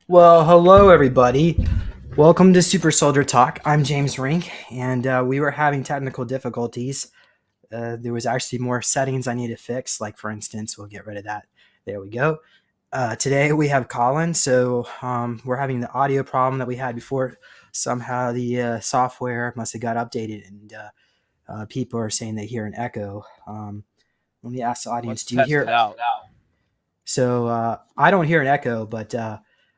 Well, hello everybody. Welcome to Super Soldier Talk. I'm James Rink, and we were having technical difficulties. There was actually more settings I need to fix. Like for instance, we'll get rid of that. There we go. Today we have Colin, so we're having the audio problem that we had before. Somehow the software must have got updated, and people are saying they hear an echo. Let me ask the audience: Let's Do you test hear? it out. So I don't hear an echo, but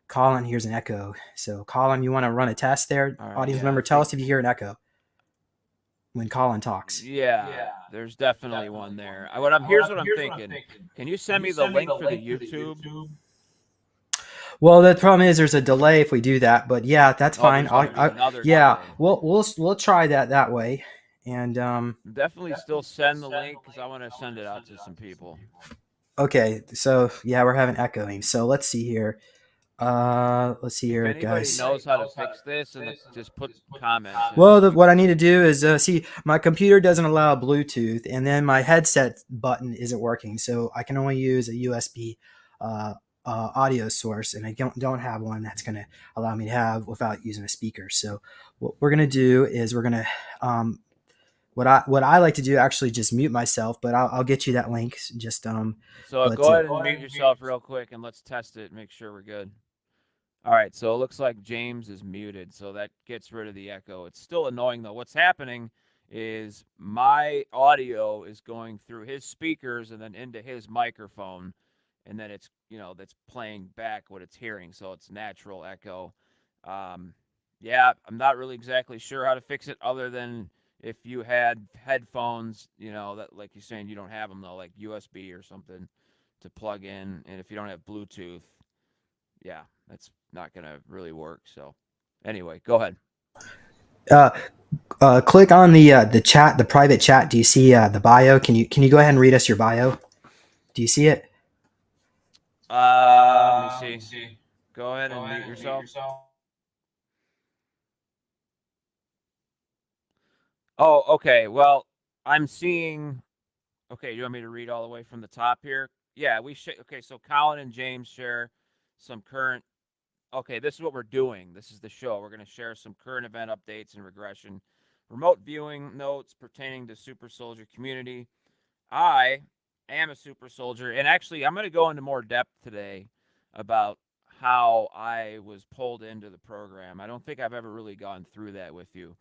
Colin hears an echo. So Colin, you want to run a test there? All right, Audience yeah. member, tell us if you hear an echo when Colin talks. Yeah, there's definitely one there. Here's what I'm thinking. Can you send me the link for the YouTube? Well, the problem is there's a delay if we do that, but yeah, that's Oh, fine. there's another Yeah, delay. we'll try that way. And Definitely still send the link because I want to send it out to some people. okay, so yeah, we're having echoing. So let's see here. Let's see If here, anybody guys. knows how to fix this, just put comments in. Well, what I need to do is see my computer doesn't allow Bluetooth, and then my headset button isn't working, so I can only use a USB uh, audio source, and I don't have one that's going to allow me to have without using a speaker. So what we're going to do is we're going to what I like to do actually just mute myself, but I'll get you that link. Just So but go ahead and mute yourself real quick and let's test it. Make sure we're good. All right, so it looks like James is muted, so that gets rid of the echo. It's still annoying though. What's happening is my audio is going through his speakers and then into his microphone, and then that's playing back what it's hearing, so it's natural echo. Um, yeah, I'm not really exactly sure how to fix it other than if you had headphones, that like you're saying you don't have them though, like USB or something to plug in, and if you don't have Bluetooth, yeah, that's not gonna really work. So, anyway, go ahead. uh, click on the chat, the private chat. Do you see the bio? Can you go ahead and read us your bio? Do you see it? Let me see. Go ahead and mute yourself. Oh, okay. Well, I'm seeing. Okay, you want me to read all the way from the top here? Yeah, we should. Okay, so Colin and James share some current. Okay, this is what we're doing. This is the show. We're going to share some current event updates and regression, remote viewing notes pertaining to Super Soldier community. I am a super soldier, and actually, I'm going to go into more depth today about how I was pulled into the program. I don't think I've ever really gone through that with you.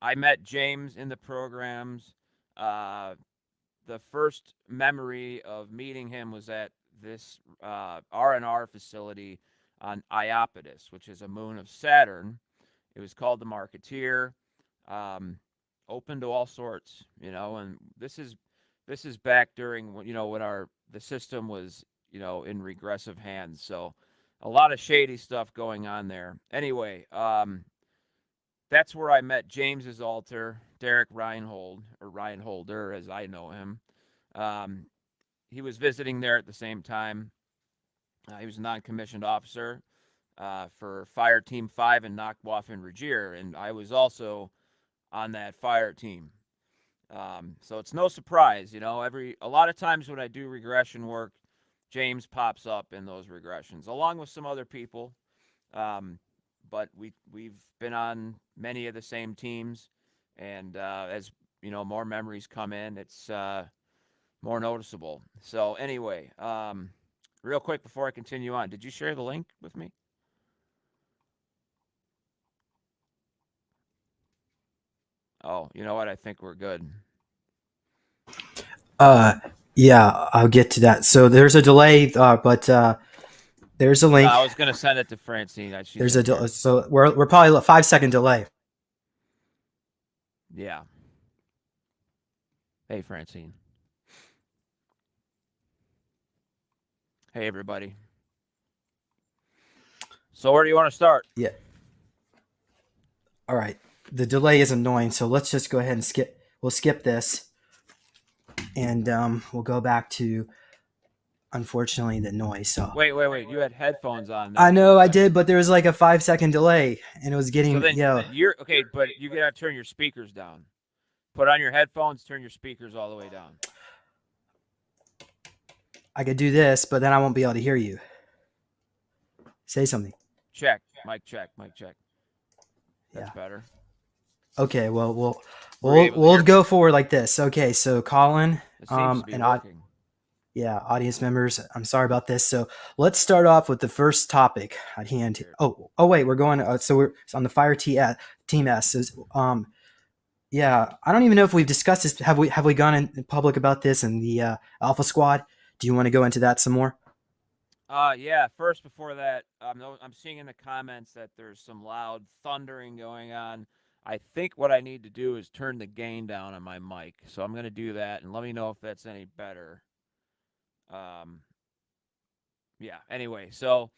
I met James in the programs. Uh, the first memory of meeting him was at this R&R facility on Iapetus, which is a moon of Saturn. It was called the Marketeer. Um, Open to all sorts, and this is back during when the system was in regressive hands. So a lot of shady stuff going on there. Anyway, that's where I met James's alter, Derrick Reinhold, or Reinholder as I know him. Um, he was visiting there at the same time. He was a non-commissioned officer for Fireteam 5 in Nacht Waffen Regir, and I was also on that fire team. So it's no surprise, a lot of times when I do regression work, James pops up in those regressions along with some other people. Um, but we've been on many of the same teams, and as more memories come in, it's more noticeable. So anyway, real quick before I continue on, did you share the link with me? Oh, you know what? I think we're good. Uh, yeah, I'll get to that. So there's a delay, but there's a No, link. I was gonna send it to Francine. She's There's in here. so we're probably a 5 second delay. Yeah. Hey, Francine. Hey, everybody. So where do you want to start? Yeah. All right. The delay is annoying, so let's just go ahead and skip. We'll skip this, and we'll go back to unfortunately the noise. So Wait. You had headphones on there I for a know I did, second. but there was like a 5 second delay, and it was So getting then you're okay, but you gotta turn your speakers down. Put on your headphones. Turn your speakers all the way down. I could do this, but then I won't be able to hear you. Say something. Check. Mic check. Mic check. That's Yeah. better. Okay. Well, we'll Were you we'll able to we'll hear me? go forward like this. Okay. So Colin, It seems to be and working. yeah, audience members, I'm sorry about this. So let's start off with the first topic at hand. Here. Oh wait, we're going. So we're on the Team S. So, yeah, I don't even know if we've discussed this. Have we gone in public about this in the Alpha Squad? Do you want to go into that some more? Yeah. First, before that, I'm seeing in the comments that there's some loud thundering going on. I think what I need to do is turn the gain down on my mic. So I'm going to do that, and let me know if that's any better. Um, yeah. Anyway, so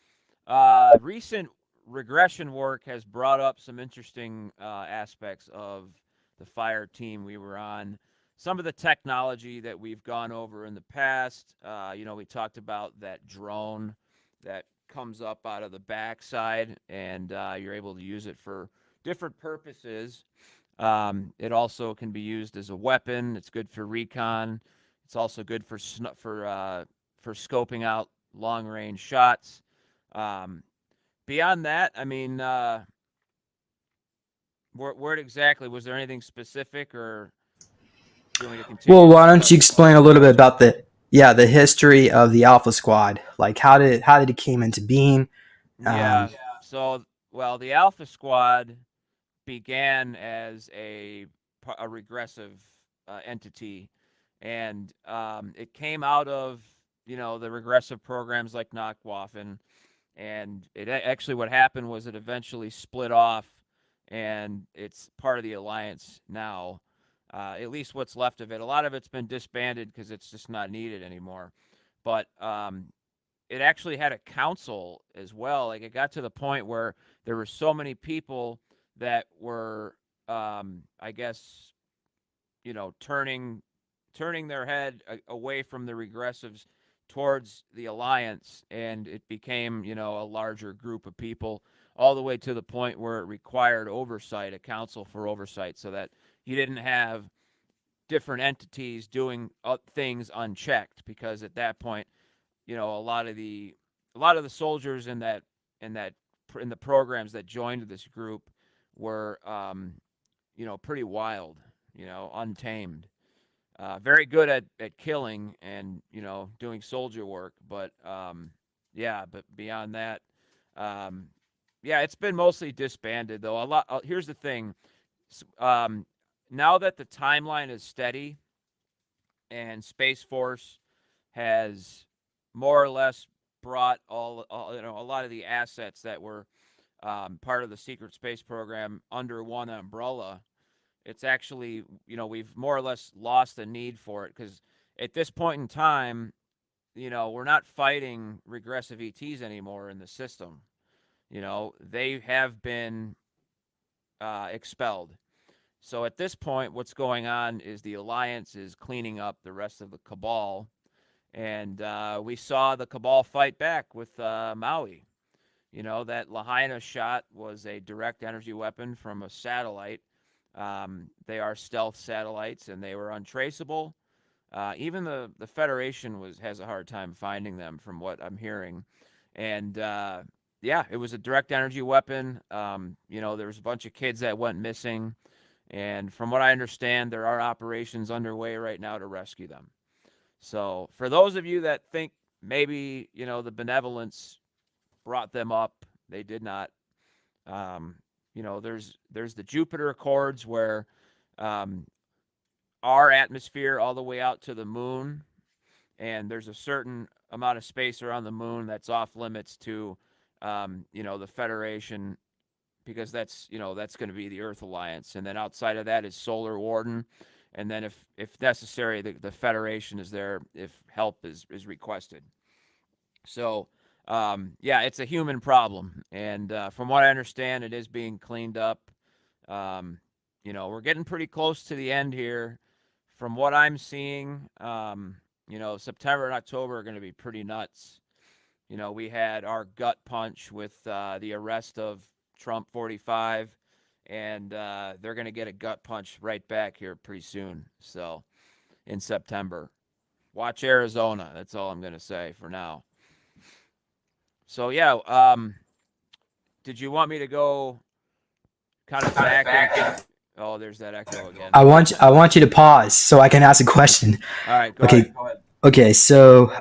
recent regression work has brought up some interesting aspects of the fire team we were on. Some of the technology that we've gone over in the past. We talked about that drone that comes up out of the backside, and you're able to use it for different purposes. It also can be used as a weapon. It's good for recon. It's also good for scoping out long range shots. Um, Beyond that, I mean, where exactly was there anything specific, or do you want me to continue Well, to why don't discuss you the explain fire a little bit team? about the history of the Alpha Squad? Like how did it came into being? Yeah. Um, So, well, the Alpha Squad began as a regressive entity, and it came out of the regressive programs like Nacht Waffen. And actually, what happened was it eventually split off, and it's part of the alliance now. At least what's left of it. A lot of it's been disbanded because it's just not needed anymore. But it actually had a council as well. Like, it got to the point where there were so many people that were, I guess, turning their head away from the regressives towards the alliance, and it became a larger group of people, all the way to the point where it required oversight, a council for oversight, so that you didn't have different entities doing things unchecked, because at that point, a lot of the soldiers in that in the programs that joined this group were pretty wild, untamed. Very good at killing and doing soldier work, but yeah, but beyond that, um, yeah, it's been mostly disbanded though. A lot. Here's the thing: um, now that the timeline is steady and Space Force has more or less brought all a lot of the assets that were part of the secret space program under one umbrella. It's actually, we've more or less lost the need for it, because at this point in time, we're not fighting regressive ETs anymore in the system. They have been expelled. So at this point, what's going on is the Alliance is cleaning up the rest of the Cabal. And we saw the Cabal fight back with Maui. That Lahaina shot was a direct energy weapon from a satellite. They are stealth satellites, and they were untraceable. Even the Federation has a hard time finding them, from what I'm hearing. And yeah, it was a direct energy weapon. There was a bunch of kids that went missing, and from what I understand, there are operations underway right now to rescue them. So for those of you that think maybe the benevolence brought them up, they did not. Um, there's the Jupiter Accords, where um, our atmosphere all the way out to the moon, and there's a certain amount of space around the moon that's off limits to the Federation, because that's going to be the Earth Alliance, and then outside of that is Solar Warden, and then if necessary, the Federation is there if help is requested. So yeah, it's a human problem, and from what I understand, it is being cleaned up. Um, we're getting pretty close to the end here. From what I'm seeing, September and October are going to be pretty nuts. We had our gut punch with the arrest of Trump 45, and they're going to get a gut punch right back here pretty soon. So in September, watch Arizona. That's all I'm going to say for now. So yeah, did you want me to go kind of back and oh, there's that echo again. I want you to pause so I can ask a question. All right, go Okay. ahead. Okay. So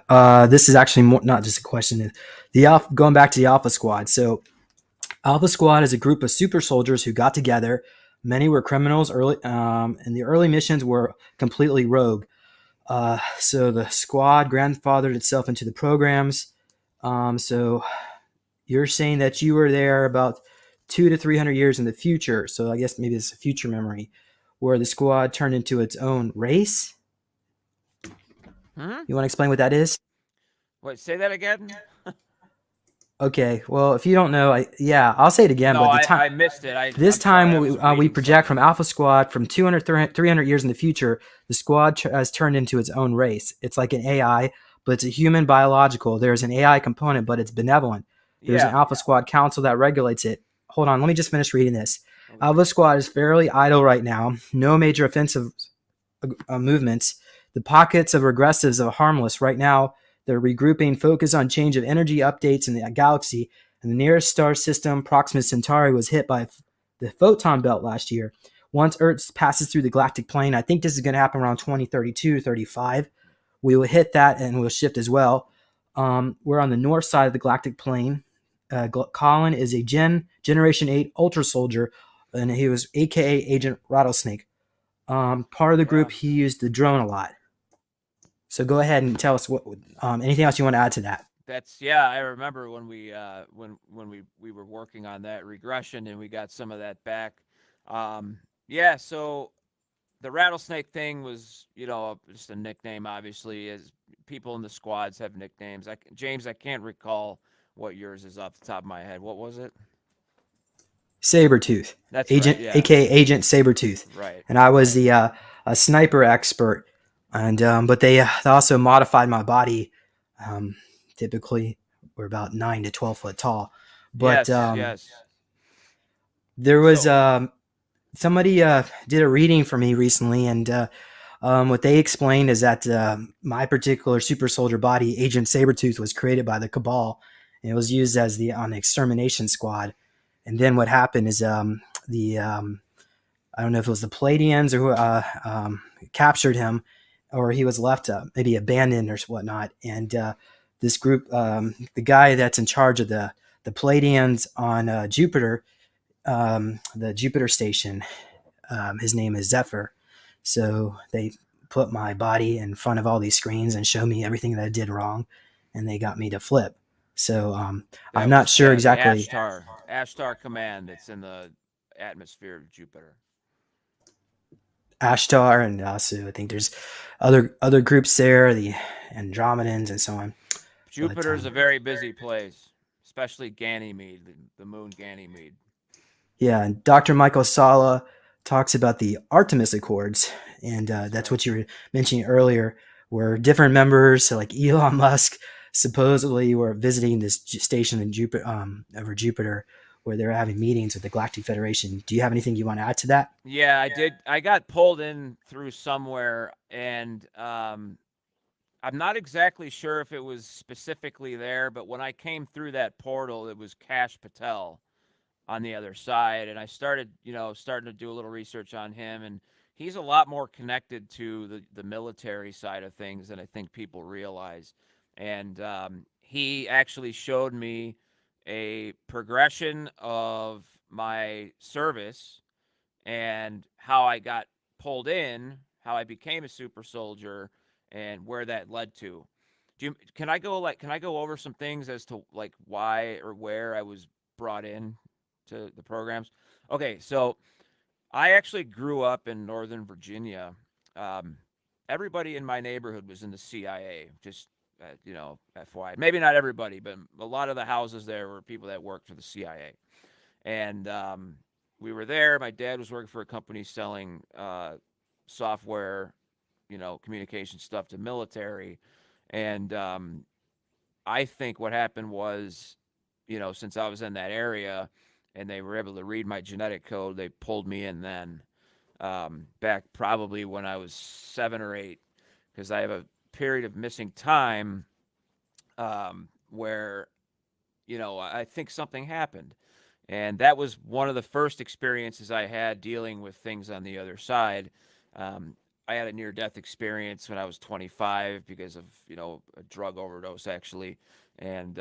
this is actually more, not just a question. The alpha, going back to the Alpha Squad. So Alpha Squad is a group of super soldiers who got together. Many were criminals early, and the early missions were completely rogue. So the squad grandfathered itself into the programs. So you're saying that you were there about 200 to 300 years in the future. So I guess maybe it's a future memory where the squad turned into its own race. Hmm? You want to explain what that is? Wait, say that again? Okay. Well, if you don't know, I'll say it again. No, But I missed it. this I'm sorry. time I was we reading project from something. Alpha Squad from 300 years in the future. The squad has turned into its own race. It's like an AI, but it's a human biological. There's an AI component, but it's benevolent. There's an Yeah. Alpha Squad council that regulates it. Hold on, let me just finish reading this. Okay. Alpha Squad is fairly idle right now. No major offensive movements. The pockets of regressives are harmless right now. They're regrouping, focus on change of energy updates in the galaxy. And the nearest star system, Proxima Centauri, was hit by the photon belt last year. Once Earth passes through the galactic plane, I think this is going to happen around 2032, 35. We will hit that and we'll shift as well. We're on the north side of the galactic plane. Colin is a Generation 8 Ultra Soldier, and he was AKA Agent Rattlesnake. Part of the group, he used the drone a lot. So go ahead and tell us what anything else you want to add to that. That's yeah. I remember when we were working on that regression and we got some of that back. Yeah. So the rattlesnake thing was, just a nickname. Obviously, as people in the squads have nicknames. James, I can't recall what yours is off the top of my head. What was it? Sabretooth, That's right. Agent, Yeah. aka Agent Sabretooth, Right. and I was the a sniper expert, and but they also modified my body. Um, Typically, we're about 9 to 12 foot tall, but Yes. Yes. there was So somebody did a reading for me recently, and what they explained is that my particular super soldier body, Agent Sabretooth, was created by the Cabal, and it was used as on the extermination squad. And then what happened is the I don't know if it was the Palladians or who captured him, or he was left maybe abandoned or whatnot. And this group, the guy that's in charge of the Palladians on Jupiter, the Jupiter station, his name is Zephyr. So they put my body in front of all these screens and show me everything that I did wrong, and they got me to flip. So I'm that not was sure the exactly. Ashtar command that's in the atmosphere of Jupiter. Ashtar, and also I think there's other groups there, the Andromedans and so on. But Jupiter is a very busy place, especially Ganymede, the moon Ganymede. yeah, and Dr. Michael Sala talks about the Artemis Accords, and That's that's right. what you were mentioning earlier, where different members, so like Elon Musk, supposedly were visiting this station in Jupiter, over Jupiter, where they're having meetings with the Galactic Federation. Do you have anything you want to add to that? Yeah, I did. I got pulled in through somewhere, and I'm not exactly sure if it was specifically there, but when I came through that portal, it was Cash Patel on the other side, and I started, starting to do a little research on him, and he's a lot more connected to the military side of things than I think people realize. And he actually showed me a progression of my service and how I got pulled in, how I became a super soldier, and where that led to. Can I go over some things as to like why or where I was brought in to the programs? Okay, so I actually grew up in Northern Virginia. Um, Everybody in my neighborhood was in the CIA. Just FYI, maybe not everybody, but a lot of the houses there were people that worked for the CIA. And we were there. My dad was working for a company selling software, communication stuff to military. And I think what happened was, since I was in that area and they were able to read my genetic code, they pulled me in then, back probably when I was 7 or 8, because I have a period of missing time, where, I think something happened. And that was one of the first experiences I had dealing with things on the other side. Um, I had a near-death experience when I was 25 because of a drug overdose actually, and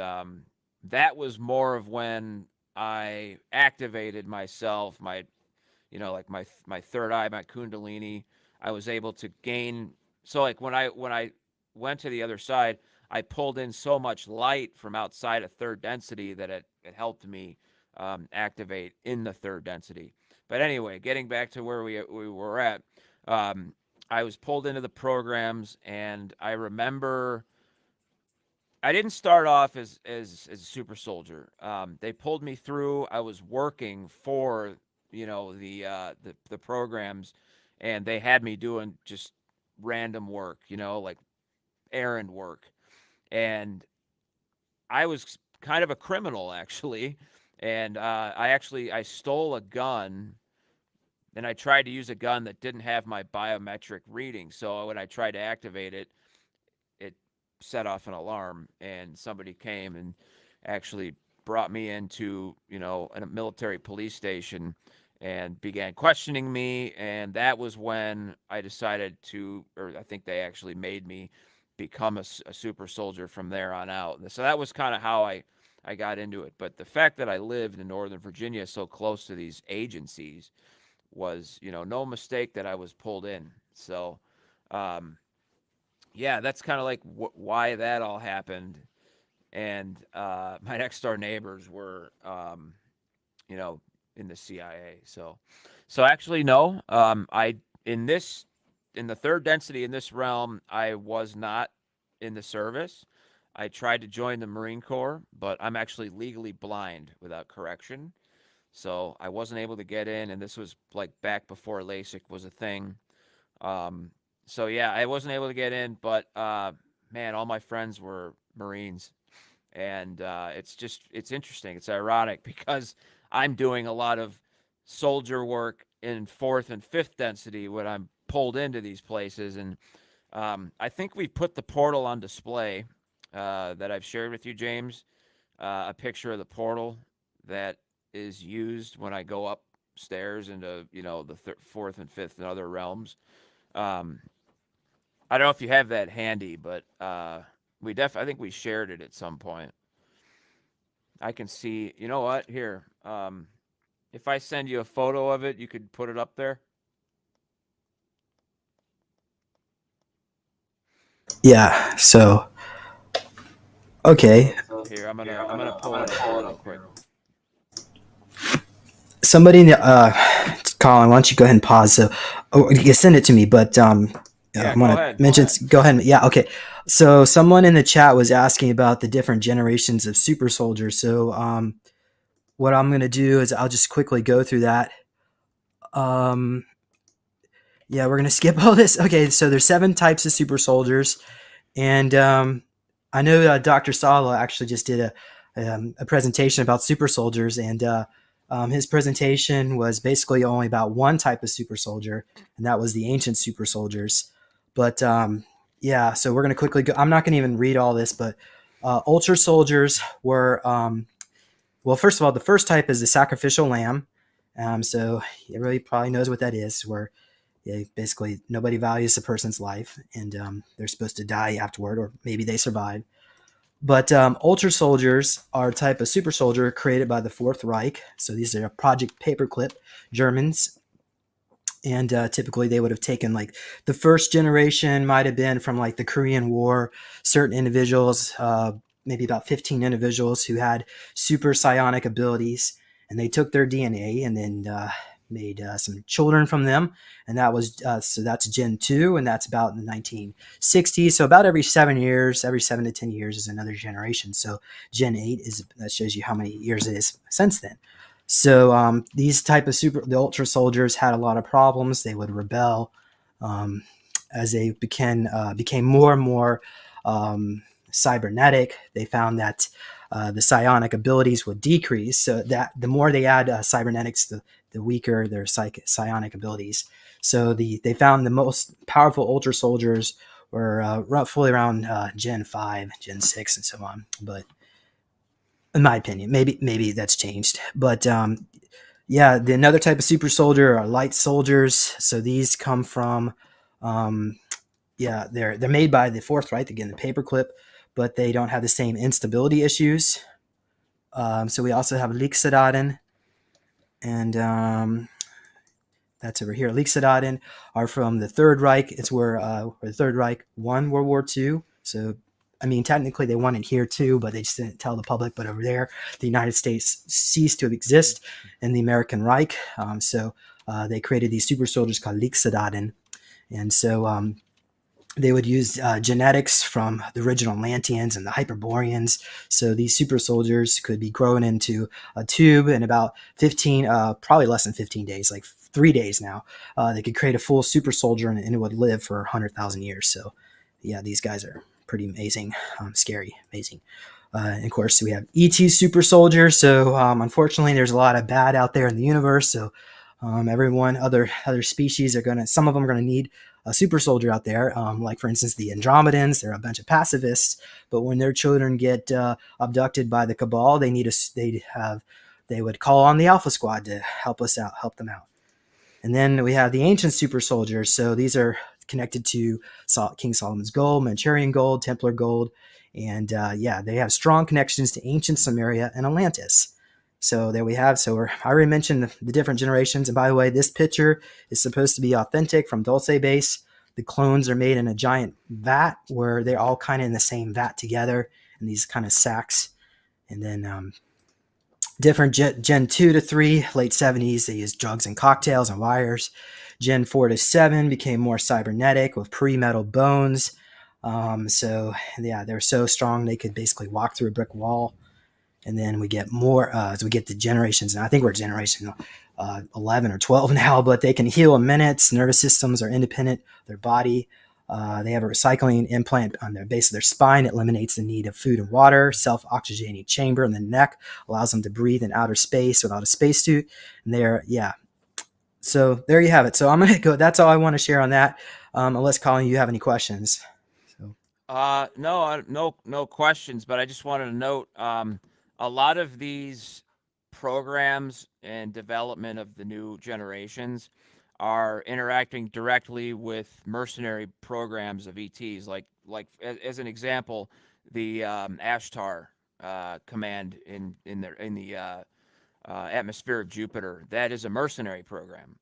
that was more of when I activated myself, like my third eye, my kundalini. I was able to gain. So like when I went to the other side, I pulled in so much light from outside of third density that it helped me activate in the third density. But anyway, getting back to where we were at, um, I was pulled into the programs, and I remember I didn't start off as a super soldier. They pulled me through. I was working for the programs, and they had me doing just random work, like errand work, and I was kind of a criminal actually, and I stole a gun. And I tried to use a gun that didn't have my biometric reading. So when I tried to activate it, it set off an alarm, and somebody came and actually brought me into a military police station and began questioning me. And that was when I decided to, or I think they actually made me become a super soldier from there on out. So that was kind of how I got into it. But the fact that I lived in Northern Virginia so close to these agencies was no mistake that I was pulled in. So um, yeah, that's kind of like why that all happened. And my next door neighbors were, you know, in the CIA. So actually, no. I in this in the third density in this realm, I was not in the service. I tried to join the Marine Corps, but I'm actually legally blind without correction. So I wasn't able to get in, and this was like back before LASIK was a thing. Um, so yeah, I wasn't able to get in, but man, all my friends were Marines, and it's interesting. It's ironic because I'm doing a lot of soldier work in fourth and fifth density when I'm pulled into these places, and I think we put the portal on display that I've shared with you, James. A picture of the portal that is used when I go upstairs into the fourth and fifth and other realms. Um, I don't know if you have that handy, but I think we shared it at some point. I can see. You know what? Here, if I send you a photo of it, you could put it up there. Yeah. So okay. Here, I'm gonna pull it up here real quick. Somebody, Colin, why don't you go ahead and pause? So, you can send it to me, but Yeah, I'm go gonna ahead. mention. Go ahead. Yeah. Okay. So, someone in the chat was asking about the different generations of super soldiers. So, what I'm gonna do is I'll just quickly go through that. Um, yeah, we're gonna skip all this. Okay. So, there's 7 types of super soldiers. And I know Dr. Sala actually just did a presentation about super soldiers, and his presentation was basically only about one type of super soldier, and that was the ancient super soldiers. But yeah, so we're going to quickly go. I'm not going to even read all this, but ultra soldiers were, well, first of all, the first type is the sacrificial lamb. So everybody probably knows what that is, where basically nobody values a person's life, and they're supposed to die afterward, or maybe they survive. But ultra soldiers are a type of super soldier created by the Fourth Reich. So these are Project Paperclip Germans, and typically they would have taken, like, the first generation might have been from like the Korean War. Certain individuals, maybe about 15 individuals who had super psionic abilities, and they took their DNA and then made some children from them, and that was so that's Gen 2, and that's about in the 1960s. So about every 7 years, every 7 to 10 years is another generation. So Gen 8 is, that shows you how many years it is since then. So these type of the ultra soldiers had a lot of problems. They would rebel um, as they became more and more cybernetic. They found that the psionic abilities would decrease. So that the more they add cybernetics, the weaker their psionic abilities. So they found the most powerful ultra soldiers were roughly around Gen 5, Gen 6, and so on. But in my opinion. Maybe that's changed, but yeah, another type of super soldier are light soldiers. So these come from, yeah, they're made by the Fourth Reich, again the paperclip, but they don't have the same instability issues. So we also have Leaksedaden, and that's over here. Leaksedaden are from the Third Reich. It's where the Third Reich won World War II. So I mean, technically they won it here too, but they just didn't tell the public. But over there, the United States ceased to exist in the American Reich. So they created these super soldiers called Leaksedaden, and so they would use genetics from the original Atlanteans and the Hyperboreans. So these super soldiers could be grown into a tube in about 15, probably less than 15 days, like 3 days now. They could create a full super soldier and it would live for 100,000 years. So, yeah, these guys are pretty amazing, scary, amazing. And of course, we have ET super soldier. So, unfortunately, there's a lot of bad out there in the universe. So, everyone, other species are gonna. Some of them are gonna need a super soldier out there. Like for instance, the Andromedans. They're a bunch of pacifists, but when their children get abducted by the Cabal, they would call on the Alpha Squad to help us out, help them out. And then we have the ancient super soldiers. So these are connected to King Solomon's gold, Manchurian gold, Templar gold, and yeah, they have strong connections to ancient Samaria and Atlantis. So there we have. So I already mentioned the different generations. And by the way, this picture is supposed to be authentic from Dulce Base. The clones are made in a giant vat where they're all kind of in the same vat together in these kind of sacks. And then different Gen 2 to 3, late 70s, they used drugs and cocktails and wires. Gen 4 to 7 became more cybernetic with pre-metal bones. So yeah, they're so strong they could basically walk through a brick wall. And then we get more as we get to generations. And I think we're generation 11 or 12 now, but they can heal in minutes. Nervous systems are independent of their body. They have a recycling implant on their base of their spine. It eliminates the need of food and water. Self-oxygenating chamber in the neck allows them to breathe in outer space without a spacesuit. And they're, yeah. So there you have it. So I'm going to go. That's all I want to share on that. Unless, Colin, you have any questions. So. No questions. But I just wanted to note, a lot of these programs and development of the new generations are interacting directly with mercenary programs of ETs. Like as an example, the Ashtar command in the atmosphere of Jupiter. That is a mercenary program,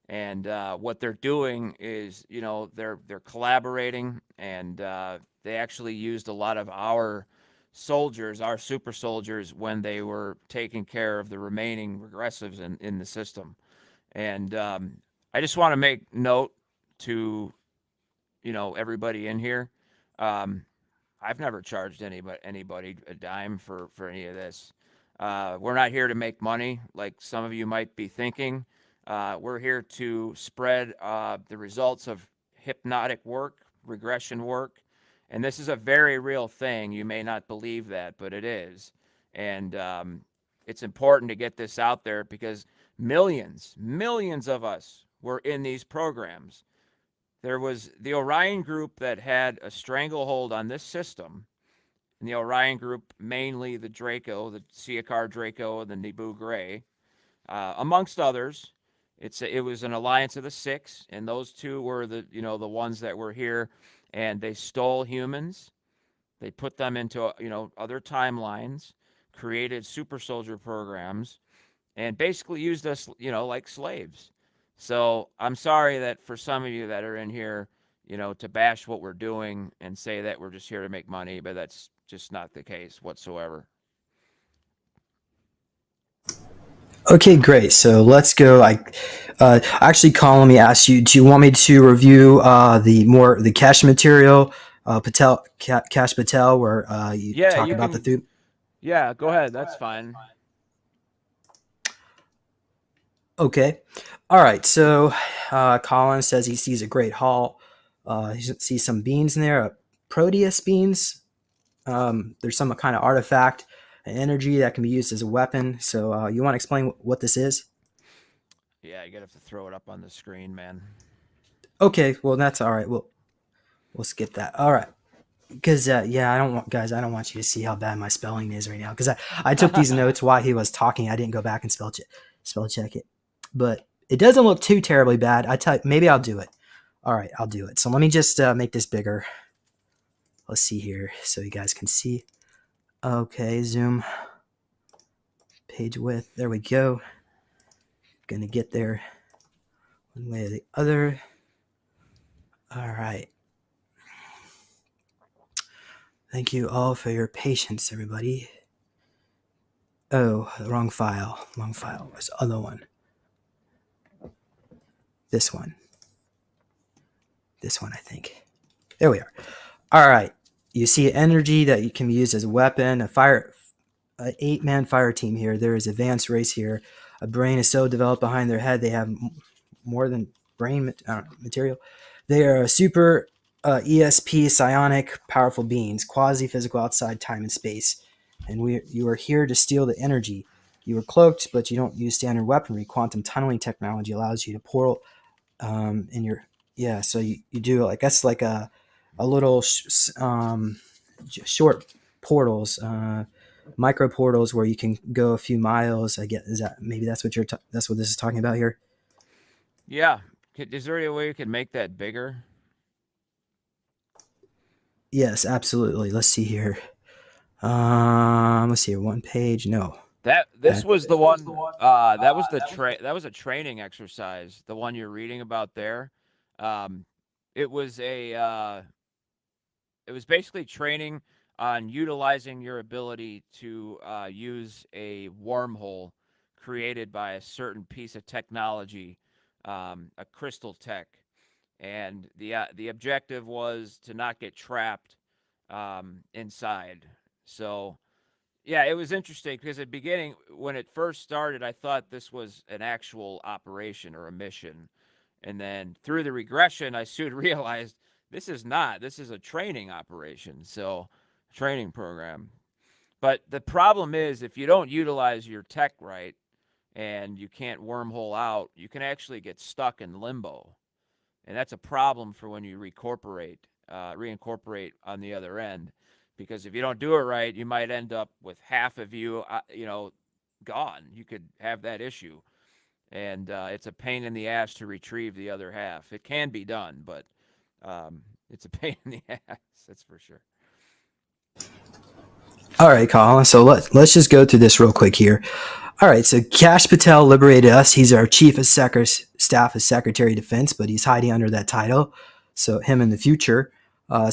and what they're doing is, they're collaborating, and they actually used a lot of our soldiers, our super soldiers, when they were taking care of the remaining regressives in the system. And I just want to make note to everybody in here. Um, I've never charged anybody a dime for any of this. We're not here to make money, like some of you might be thinking. We're here to spread the results of hypnotic work, regression work, and this is a very real thing. You may not believe that, but it is, and it's important to get this out there because millions of us were in these programs. There was the Orion group that had a stranglehold on this system. And the Orion group, mainly the Draco, the Siakar Draco, and the Nibu Gray, amongst others. It was an alliance of the six, and those two were the ones that were here, and they stole humans. They put them into other timelines, created super soldier programs, and basically used us like slaves. So I'm sorry that for some of you that are in here, to bash what we're doing and say that we're just here to make money, but that's just not the case whatsoever. Okay, great. So let's go. Actually, Colin, let me ask you: do you want me to review the cache material, Cache Patel, where you Yeah, talk you about the can. food? Yeah, go ahead. That's fine. Okay. All right. So Colin says he sees a great haul. He sees some beans in there, Proteus beans. There's some kind of artifact, an energy that can be used as a weapon. So you want to explain what this is? Yeah, you gotta have to throw it up on the screen, man. Okay. Well, that's all right. We'll skip that. All right. because yeah, I don't want you to see how bad my spelling is right now. Because I took these notes while he was talking. I didn't go back and spell check it, but it doesn't look too terribly bad. Maybe I'll do it. All right, I'll do it. So let me just make this bigger. Let's see here, so you guys can see. Okay, zoom, page width. There we go. Gonna get there one way or the other. All right. Thank you all for your patience, everybody. Oh, wrong file. Wrong file. Where's the other one? This one. This one, I think. There we are. All right. You see energy that you can use as a weapon. An 8-man fire team here. There is advanced race here. A brain is so developed behind their head they have more than brain material. They are a super ESP psionic powerful beings, quasi physical outside time and space. And you are here to steal the energy. You are cloaked, but you don't use standard weaponry. Quantum tunneling technology allows you to portal in your so you do, I guess, like a little short portals, micro portals where you can go a few miles. I get, is that maybe that's what that's what this is talking about here? Yeah. Is there any way you could make that bigger? Yes, absolutely. Let's see here. Let's see here. One page. No. This was the one. That was that was a training exercise. The one you're reading about there. Um, it was a. It was basically training on utilizing your ability to use a wormhole created by a certain piece of technology, a crystal tech, and the objective was to not get trapped inside. So yeah, it was interesting because at the beginning, when it first started, I thought this was an actual operation or a mission. And then through the regression, I soon realized this is not. This is a training operation. So, training program. But the problem is if you don't utilize your tech right and you can't wormhole out, you can actually get stuck in limbo. And that's a problem for when you reincorporate on the other end, because if you don't do it right, you might end up with half of you, gone. You could have that issue, and it's a pain in the ass to retrieve the other half. It can be done, but it's a pain in the ass. That's for sure. All right, Colin. So let's just go through this real quick here. All right, so Kash Patel liberated us. He's our chief of staff as Secretary of Defense, but he's hiding under that title. So him in the future. I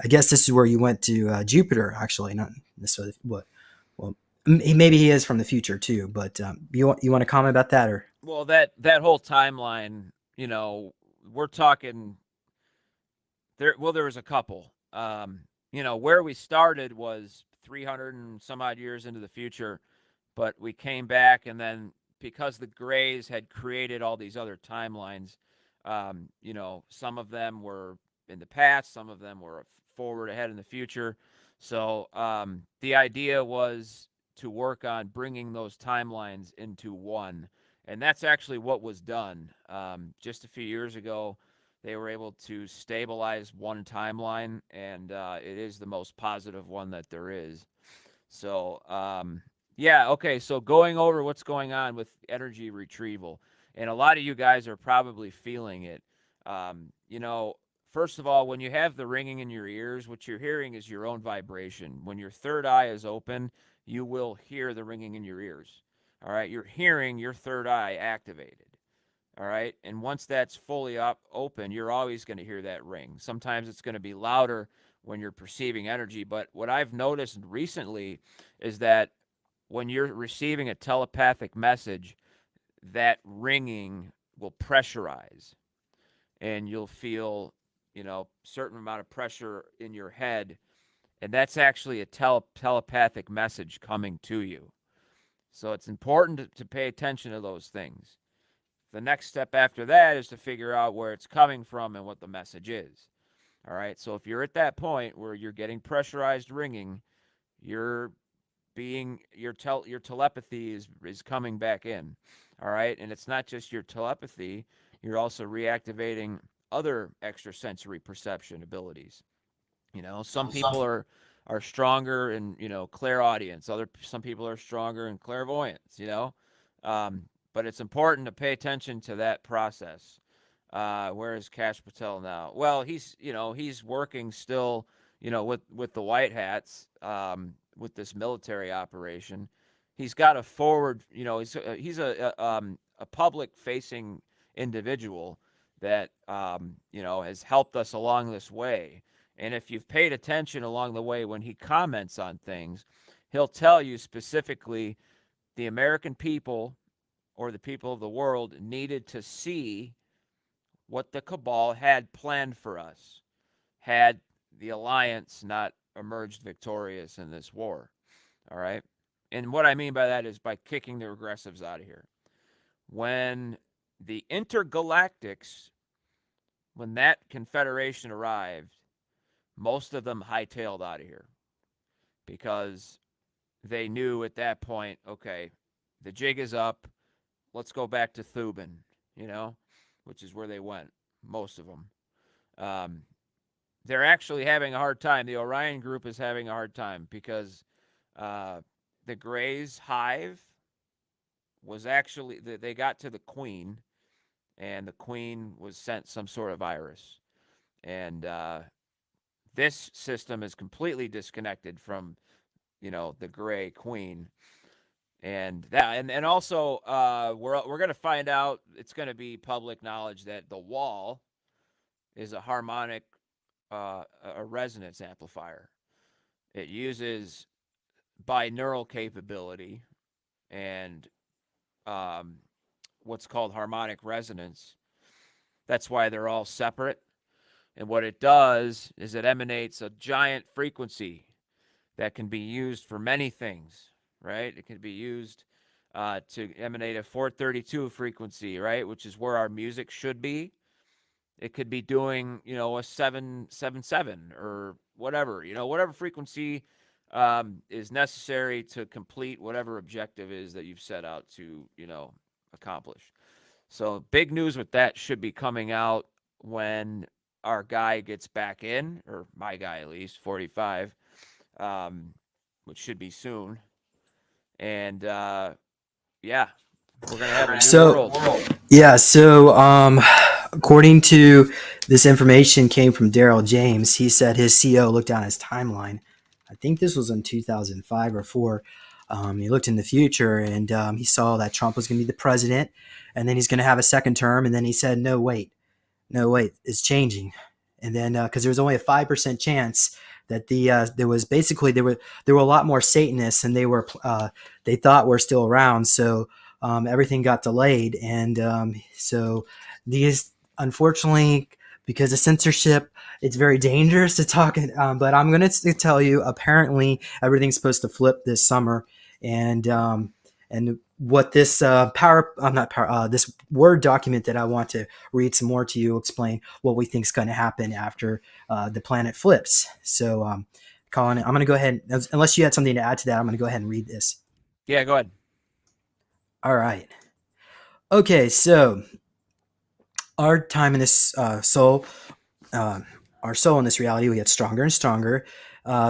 guess this is where you went to Jupiter, actually, not necessarily what. Well, maybe he is from the future too. But you want to comment about that, or Well, that whole timeline, we're talking there. Well, there was a couple. Where we started was 300 and some odd years into the future, but we came back, and then because the Greys had created all these other timelines, some of them were in the past, some of them were forward ahead in the future. So the idea was to work on bringing those timelines into one, and that's actually what was done. Just a few years ago, they were able to stabilize one timeline, and it is the most positive one that there is. So, yeah, okay. So going over what's going on with energy retrieval, and a lot of you guys are probably feeling it. Um, you know, First of all, when you have the ringing in your ears, what you're hearing is your own vibration. When your third eye is open, you will hear the ringing in your ears. All right, you're hearing your third eye activated. All right. And once that's fully open, you're always going to hear that ring. Sometimes it's going to be louder when you're perceiving energy. But what I've noticed recently is that when you're receiving a telepathic message, that ringing will pressurize, and you'll feel, certain amount of pressure in your head. And that's actually a telepathic message coming to you. So it's important to pay attention to those things. The next step after that is to figure out where it's coming from and what the message is. All right. So if you're at that point where you're getting pressurized ringing, you're your telepathy is coming back in. All right. And it's not just your telepathy, you're also reactivating other extrasensory perception abilities. Some people are stronger in clairaudience. Some people are stronger in clairvoyance. But it's important to pay attention to that process. Where is Cash Patel now? Well, he's working still, with the White Hats, with this military operation. He's got a forward, he's a public facing individual that has helped us along this way. And if you've paid attention along the way when he comments on things, he'll tell you specifically the American people or the people of the world needed to see what the cabal had planned for us, had the alliance not emerged victorious in this war. All right. And what I mean by that is by kicking the regressives out of here. When the intergalactics, when that confederation arrived, most of them hightailed out of here because they knew at that point, okay, the jig is up. Let's go back to Thuban, which is where they went, most of them. They're actually having a hard time. The Orion group is having a hard time because the Grey's hive was actually, they got to the queen, and the queen was sent some sort of virus. And this system is completely disconnected from, the Grey Queen. And also we're going to find out, it's going to be public knowledge that the wall is a harmonic a resonance amplifier. It uses binaural capability and what's called harmonic resonance. That's why they're all separate. And what it does is it emanates a giant frequency that can be used for many things, right? It can be used to emanate a 432 frequency, right, which is where our music should be. It could be doing, a 777 or whatever, whatever frequency is necessary to complete whatever objective is that you've set out to, accomplish. So big news with that should be coming out when our guy gets back in, or my guy at least, 45, which should be soon. And yeah, we're gonna have a new world. Yeah, so according to this information came from Daryl James. He said his CO looked down his timeline. I think this was in 2005 or 4. He looked in the future and he saw that Trump was going to be the president, and then he's going to have a second term. And then he said, no, wait, it's changing. And then because there was only a 5% chance that there were a lot more Satanists and they thought were still around. So everything got delayed. And so these, unfortunately, because of censorship, it's very dangerous to talk. But I'm going to tell you, apparently everything's supposed to flip this summer. And what this this Word document that I want to read some more to you explain what we think is going to happen after the planet flips. So, Colin, I'm going to go ahead, unless you had something to add to that, I'm going to go ahead and read this. Yeah, go ahead. All right. Okay, so our time in this soul, our soul in this reality, we get stronger and stronger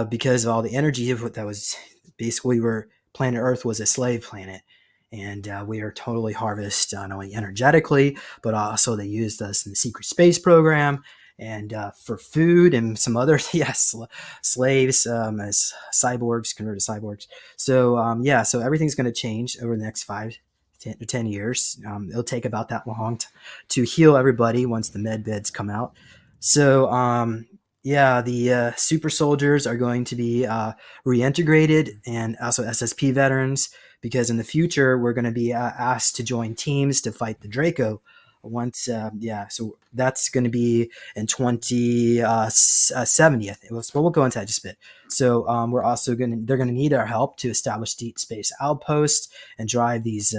because of all the energy of what that was. Basically, planet Earth was a slave planet, and we are totally harvested not only energetically, but also they used us in the secret space program and for food and some other slaves as cyborgs, converted to cyborgs. So so everything's going to change over the next 10 years. It'll take about that long to heal everybody once the med beds come out. So the super soldiers are going to be reintegrated, and also SSP veterans, because in the future we're going to be asked to join teams to fight the Draco. Once, so that's going to be in 2070. But we'll go into that just a bit. So they're going to need our help to establish deep space outposts and drive these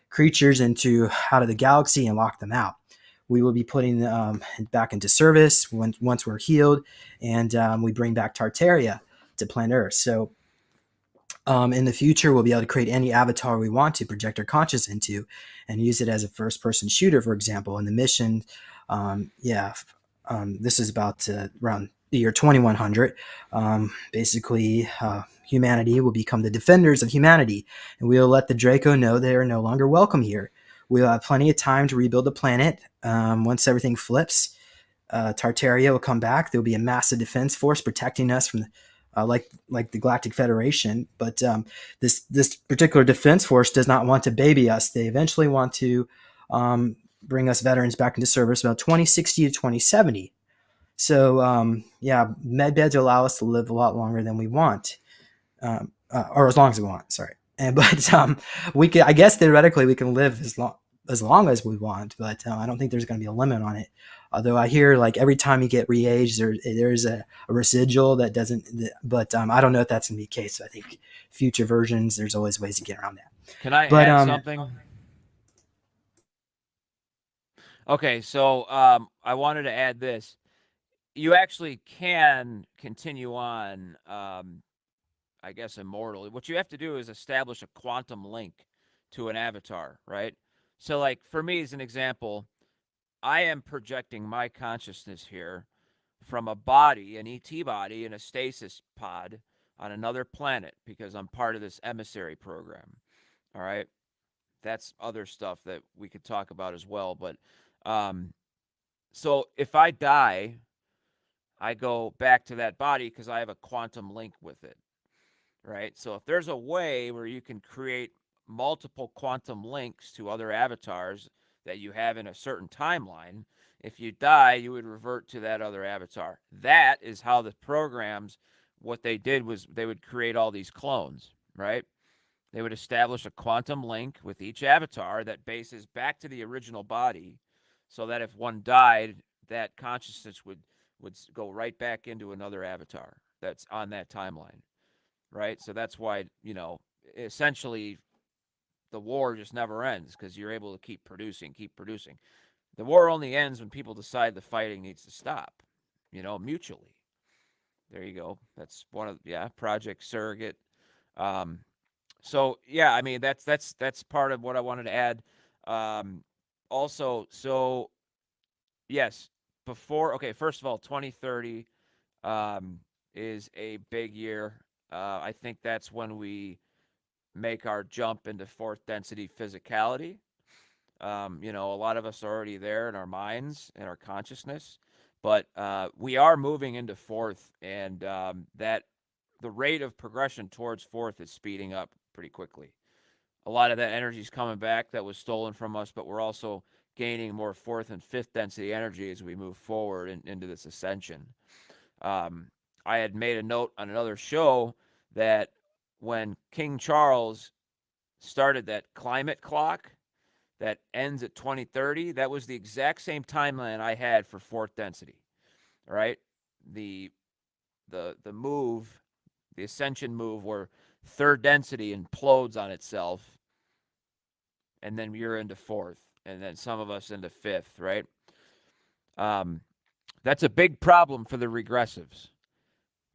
creatures out of the galaxy and lock them out. We will be putting them back into service once we're healed, and we bring back Tartaria to planet Earth. So in the future, we'll be able to create any avatar we want to project our conscious into and use it as a first-person shooter, for example. In the mission, this is about around the year 2100, basically humanity will become the defenders of humanity, and we will let the Draco know they are no longer welcome here. We'll have plenty of time to rebuild the planet. Once everything flips, Tartaria will come back. There will be a massive defense force protecting us from, like the Galactic Federation. But this particular defense force does not want to baby us. They eventually want to bring us veterans back into service about 2060 to 2070. So yeah, med beds allow us to live a lot longer than we want, or as long as we want. Sorry, but we can. I guess theoretically we can live as long as we want, but I don't think there's going to be a limit on it. Although I hear like every time you get re-aged, there's a residual that doesn't. But I don't know if that's going to be the case. So I think future versions, there's always ways to get around that. Can I But add something? Okay, so I wanted to add this. You actually can continue on, I guess, immortal. What you have to do is establish a quantum link to an avatar, right? So, like, for me, as an example, I am projecting my consciousness here from a body, an ET body, in a stasis pod on another planet because I'm part of this emissary program. All right. That's other stuff that we could talk about as well. But um, so if I die, I go back to that body because I have a quantum link with it. Right. So if there's a way where you can create multiple quantum links to other avatars that you have in a certain timeline, if you die, you would revert to that other avatar. That is how the programs, what they did was they would create all these clones, right? They would establish a quantum link with each avatar that bases back to the original body so that if one died, that consciousness would go right back into another avatar that's on that timeline, right? So that's why, essentially the war just never ends because you're able to keep producing, keep producing. The war only ends when people decide the fighting needs to stop, mutually. There you go. That's one of Project Surrogate. Um, so yeah, I mean that's part of what I wanted to add. Um, Also, so yes, first of all, 2030 is a big year. I think that's when we make our jump into fourth density physicality. A lot of us are already there in our minds and our consciousness, but we are moving into fourth, and that the rate of progression towards fourth is speeding up pretty quickly. A lot of that energy is coming back that was stolen from us, but we're also gaining more fourth and fifth density energy as we move forward into this ascension. Um, I had made a note on another show that when King Charles started that climate clock that ends at 2030, that was the exact same timeline I had for fourth density. All right, the the move, the ascension move, where third density implodes on itself, and then you're into fourth, and then some of us into fifth, right? Um, that's a big problem for the regressives.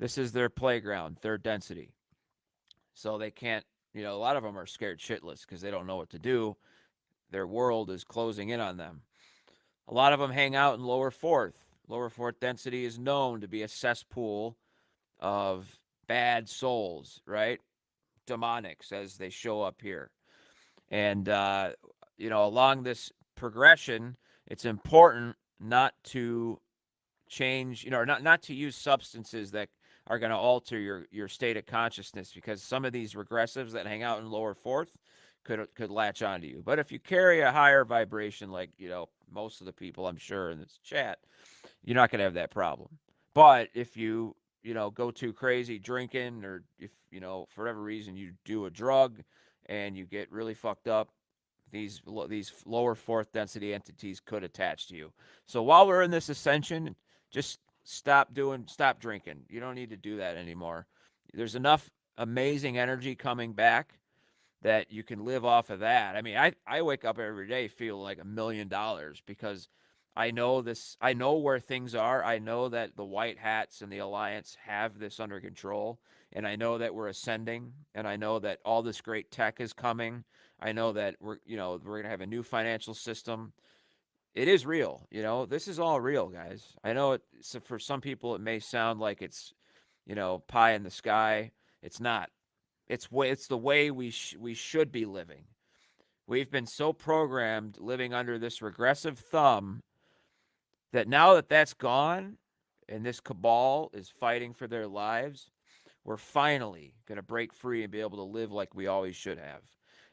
This is their playground, third density. So they can't, a lot of them are scared shitless because they don't know what to do. Their world is closing in on them. A lot of them hang out in lower fourth. Lower fourth density is known to be a cesspool of bad souls, right? Demonics as they show up here. And, along this progression, it's important not to change, not to use substances that are going to alter your state of consciousness, because some of these regressives that hang out in lower fourth could latch onto you. But if you carry a higher vibration, like most of the people I'm sure in this chat, you're not going to have that problem. But if you go too crazy drinking, or if for whatever reason you do a drug and you get really fucked up, these lower fourth density entities could attach to you. So while we're in this ascension, just stop drinking. You don't need to do that anymore. There's enough amazing energy coming back that you can live off of that. I mean, I wake up every day feeling like $1,000,000 because I know where things are. I know that the white hats and the alliance have this under control, and I know that we're ascending, and I know that all this great tech is coming. I know that we're going to have a new financial system. it is real. You know, this is all real, guys. I know so for some people it may sound like it's, pie in the sky. It's not. It's the way we should be living. We've been so programmed living under this regressive thumb that now that that's gone and this cabal is fighting for their lives, we're finally going to break free and be able to live like we always should have.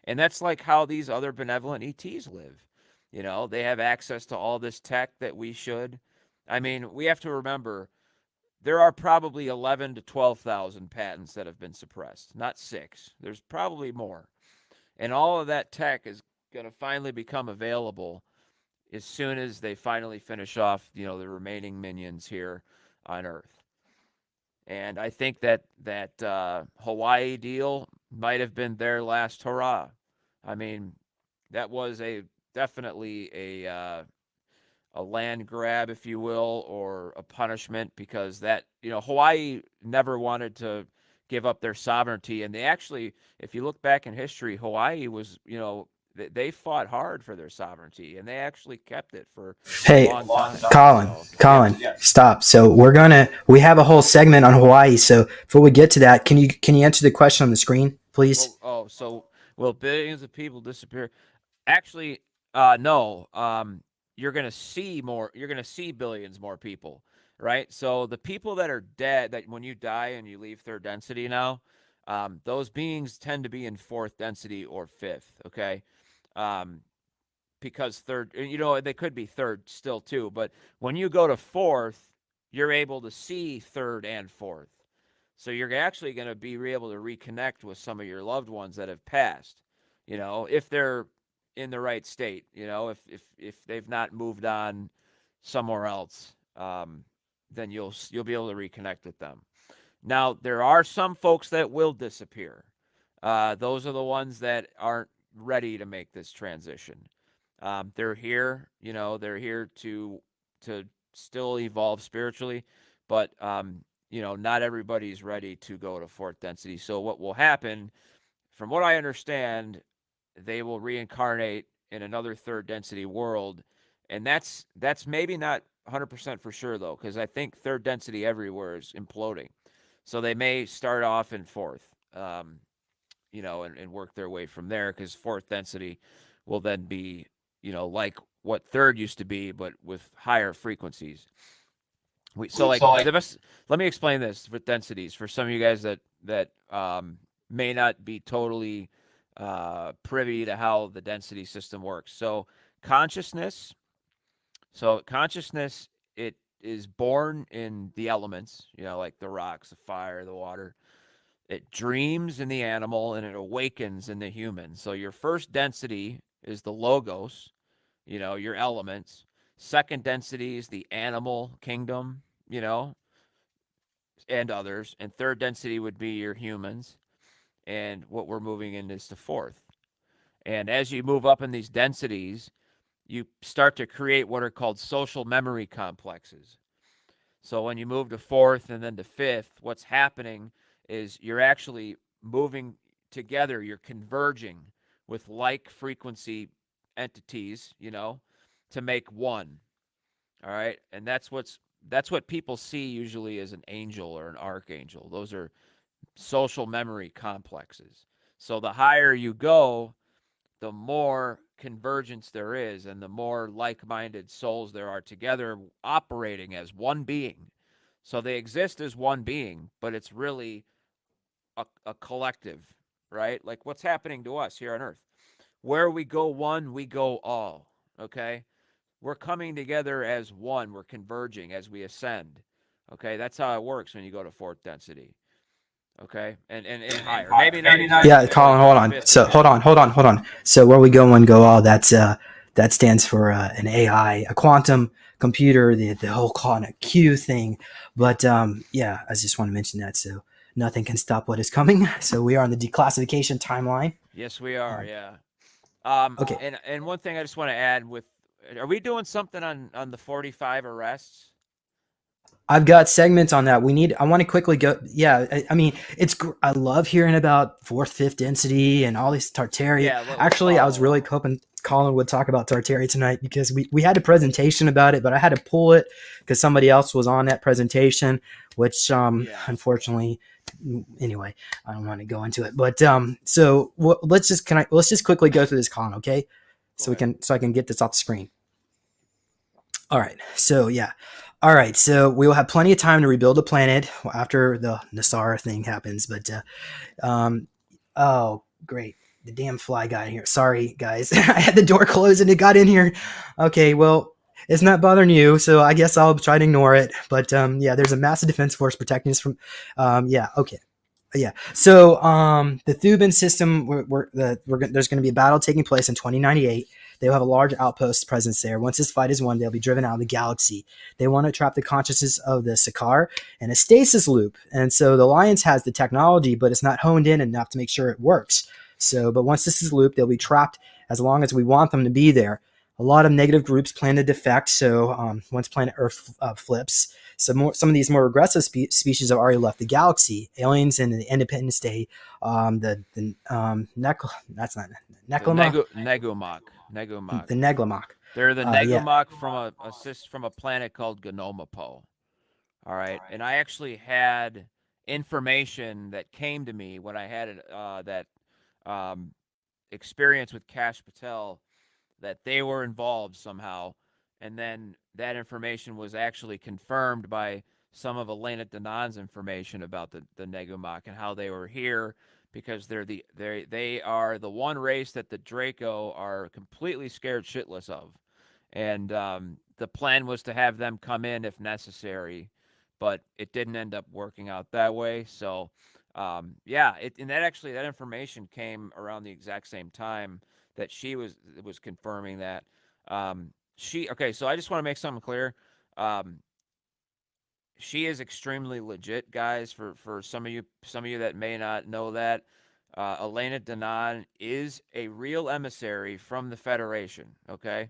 And that's like how these other benevolent ETs live. They have access to all this tech that we should. I mean, we have to remember there are probably 11 to 12,000 patents that have been suppressed, not 6. There's probably more. And all of that tech is going to finally become available as soon as they finally finish off, the remaining minions here on Earth. And I think that Hawaii deal might have been their last hurrah. I mean, that was definitely a land grab, if you will, or a punishment, because that Hawaii never wanted to give up their sovereignty, and they actually, if you look back in history, Hawaii was they fought hard for their sovereignty, and they actually kept it for Hey, a long time. Colin, Yes. stop. So we have a whole segment on Hawaii. So before we get to that, can you answer the question on the screen, please? So will billions of people disappear? Actually, no. You're gonna see more. You're gonna see billions more people, right? So the people that are dead, that when you die and you leave third density now, those beings tend to be in fourth density or fifth. Okay, um, because third, they could be third still too. But when you go to fourth, you're able to see third and fourth. So you're actually going to be able to reconnect with some of your loved ones that have passed, if they're in the right state, if they've not moved on somewhere else, then you'll be able to reconnect with them. Now, there are some folks that will disappear. Those are the ones that aren't ready to make this transition. They're here, they're here to still evolve spiritually, but not everybody's ready to go to fourth density. So what will happen, from what I understand, they will reincarnate in another third density world, and that's maybe not 100% for sure though, because I think third density everywhere is imploding. So they may start off in fourth, and work their way from there, because fourth density will then be, like what third used to be, but with higher frequencies. The best. Let me explain this with densities for some of you guys that may not be totally privy to how the density system works. Consciousness. So consciousness, it is born in the elements, like the rocks, the fire, the water. It dreams in the animal and it awakens in the human. So your first density is the logos, your elements. Second density is the animal kingdom, and others. And third density would be your humans. And what we're moving in is the fourth. And as you move up in these densities, you start to create what are called social memory complexes. So when you move to fourth and then to fifth, what's happening is you're actually moving together, you're converging with like frequency entities, to make one. All right? And that's what people see usually as an angel or an archangel. Those are social memory complexes. So the higher you go, the more convergence there is and the more like-minded souls there are together operating as one being. So they exist as one being, but it's really a collective, right? Like what's happening to us here on Earth. Where we go one, we go all, okay? We're coming together as one. We're converging as we ascend, okay? That's how it works when you go to fourth density. Okay, and higher. Maybe not exactly. Yeah, Colin, hold on. So hold on. So where we go one go all, that stands for an AI, a quantum computer, the whole quantum Q thing. But yeah, I just want to mention that. So nothing can stop what is coming. So we are on the declassification timeline. Yes, we are. Yeah. Okay. And one thing I just want to add are we doing something on the 45 arrests? I've got segments on that. I want to quickly go. Yeah, I mean, I love hearing about fourth, fifth density and all these Tartaria. Yeah, Actually, I was really hoping Colin would talk about Tartary tonight because we had a presentation about it, but I had to pull it because somebody else was on that presentation, which Yeah. unfortunately, anyway, I don't want to go into it. But so let's just quickly go through this, Colin, okay? Go ahead. So I can get this off the screen. All right. So yeah. All right. So we will have plenty of time to rebuild the planet after the Nassar thing happens. But oh, great. The damn fly got in here. Sorry, guys. I had the door closed and it got in here. Okay, well, it's not bothering you, so I guess I'll try to ignore it. But yeah, there's a massive defense force protecting us from. Yeah, okay. Yeah. So the Thuban system, there's going to be a battle taking place in 2098. They'll have a large outpost presence there. Once this fight is won, they'll be driven out of the galaxy. They want to trap the consciousness of the Sakaar in a stasis loop. And so the Alliance has the technology, but it's not honed in enough to make sure it works. So, but once this is looped, they'll be trapped as long as we want them to be there. A lot of negative groups plan to defect. So once planet Earth flips, some of these more regressive species have already left the galaxy. Aliens in the Independence Day, that's not Neclama, Negumok. the Neglamok. They're the Yeah. Negumok from a planet called Gnomopo. All right, and I actually had information that came to me when I had that um, experience with Cash Patel that they were involved somehow, and then that information was actually confirmed by some of Elena Danan's information about the Negumok and how they were here because they are the one race that the Draco are completely scared shitless of, and the plan was to have them come in if necessary, but it didn't end up working out that way. So yeah, and that information came around the exact same time that she was confirming that. Okay, so I just want to make something clear. Um, she is extremely legit, guys. For some of you that may not know that, Elena Danan is a real emissary from the Federation. Okay,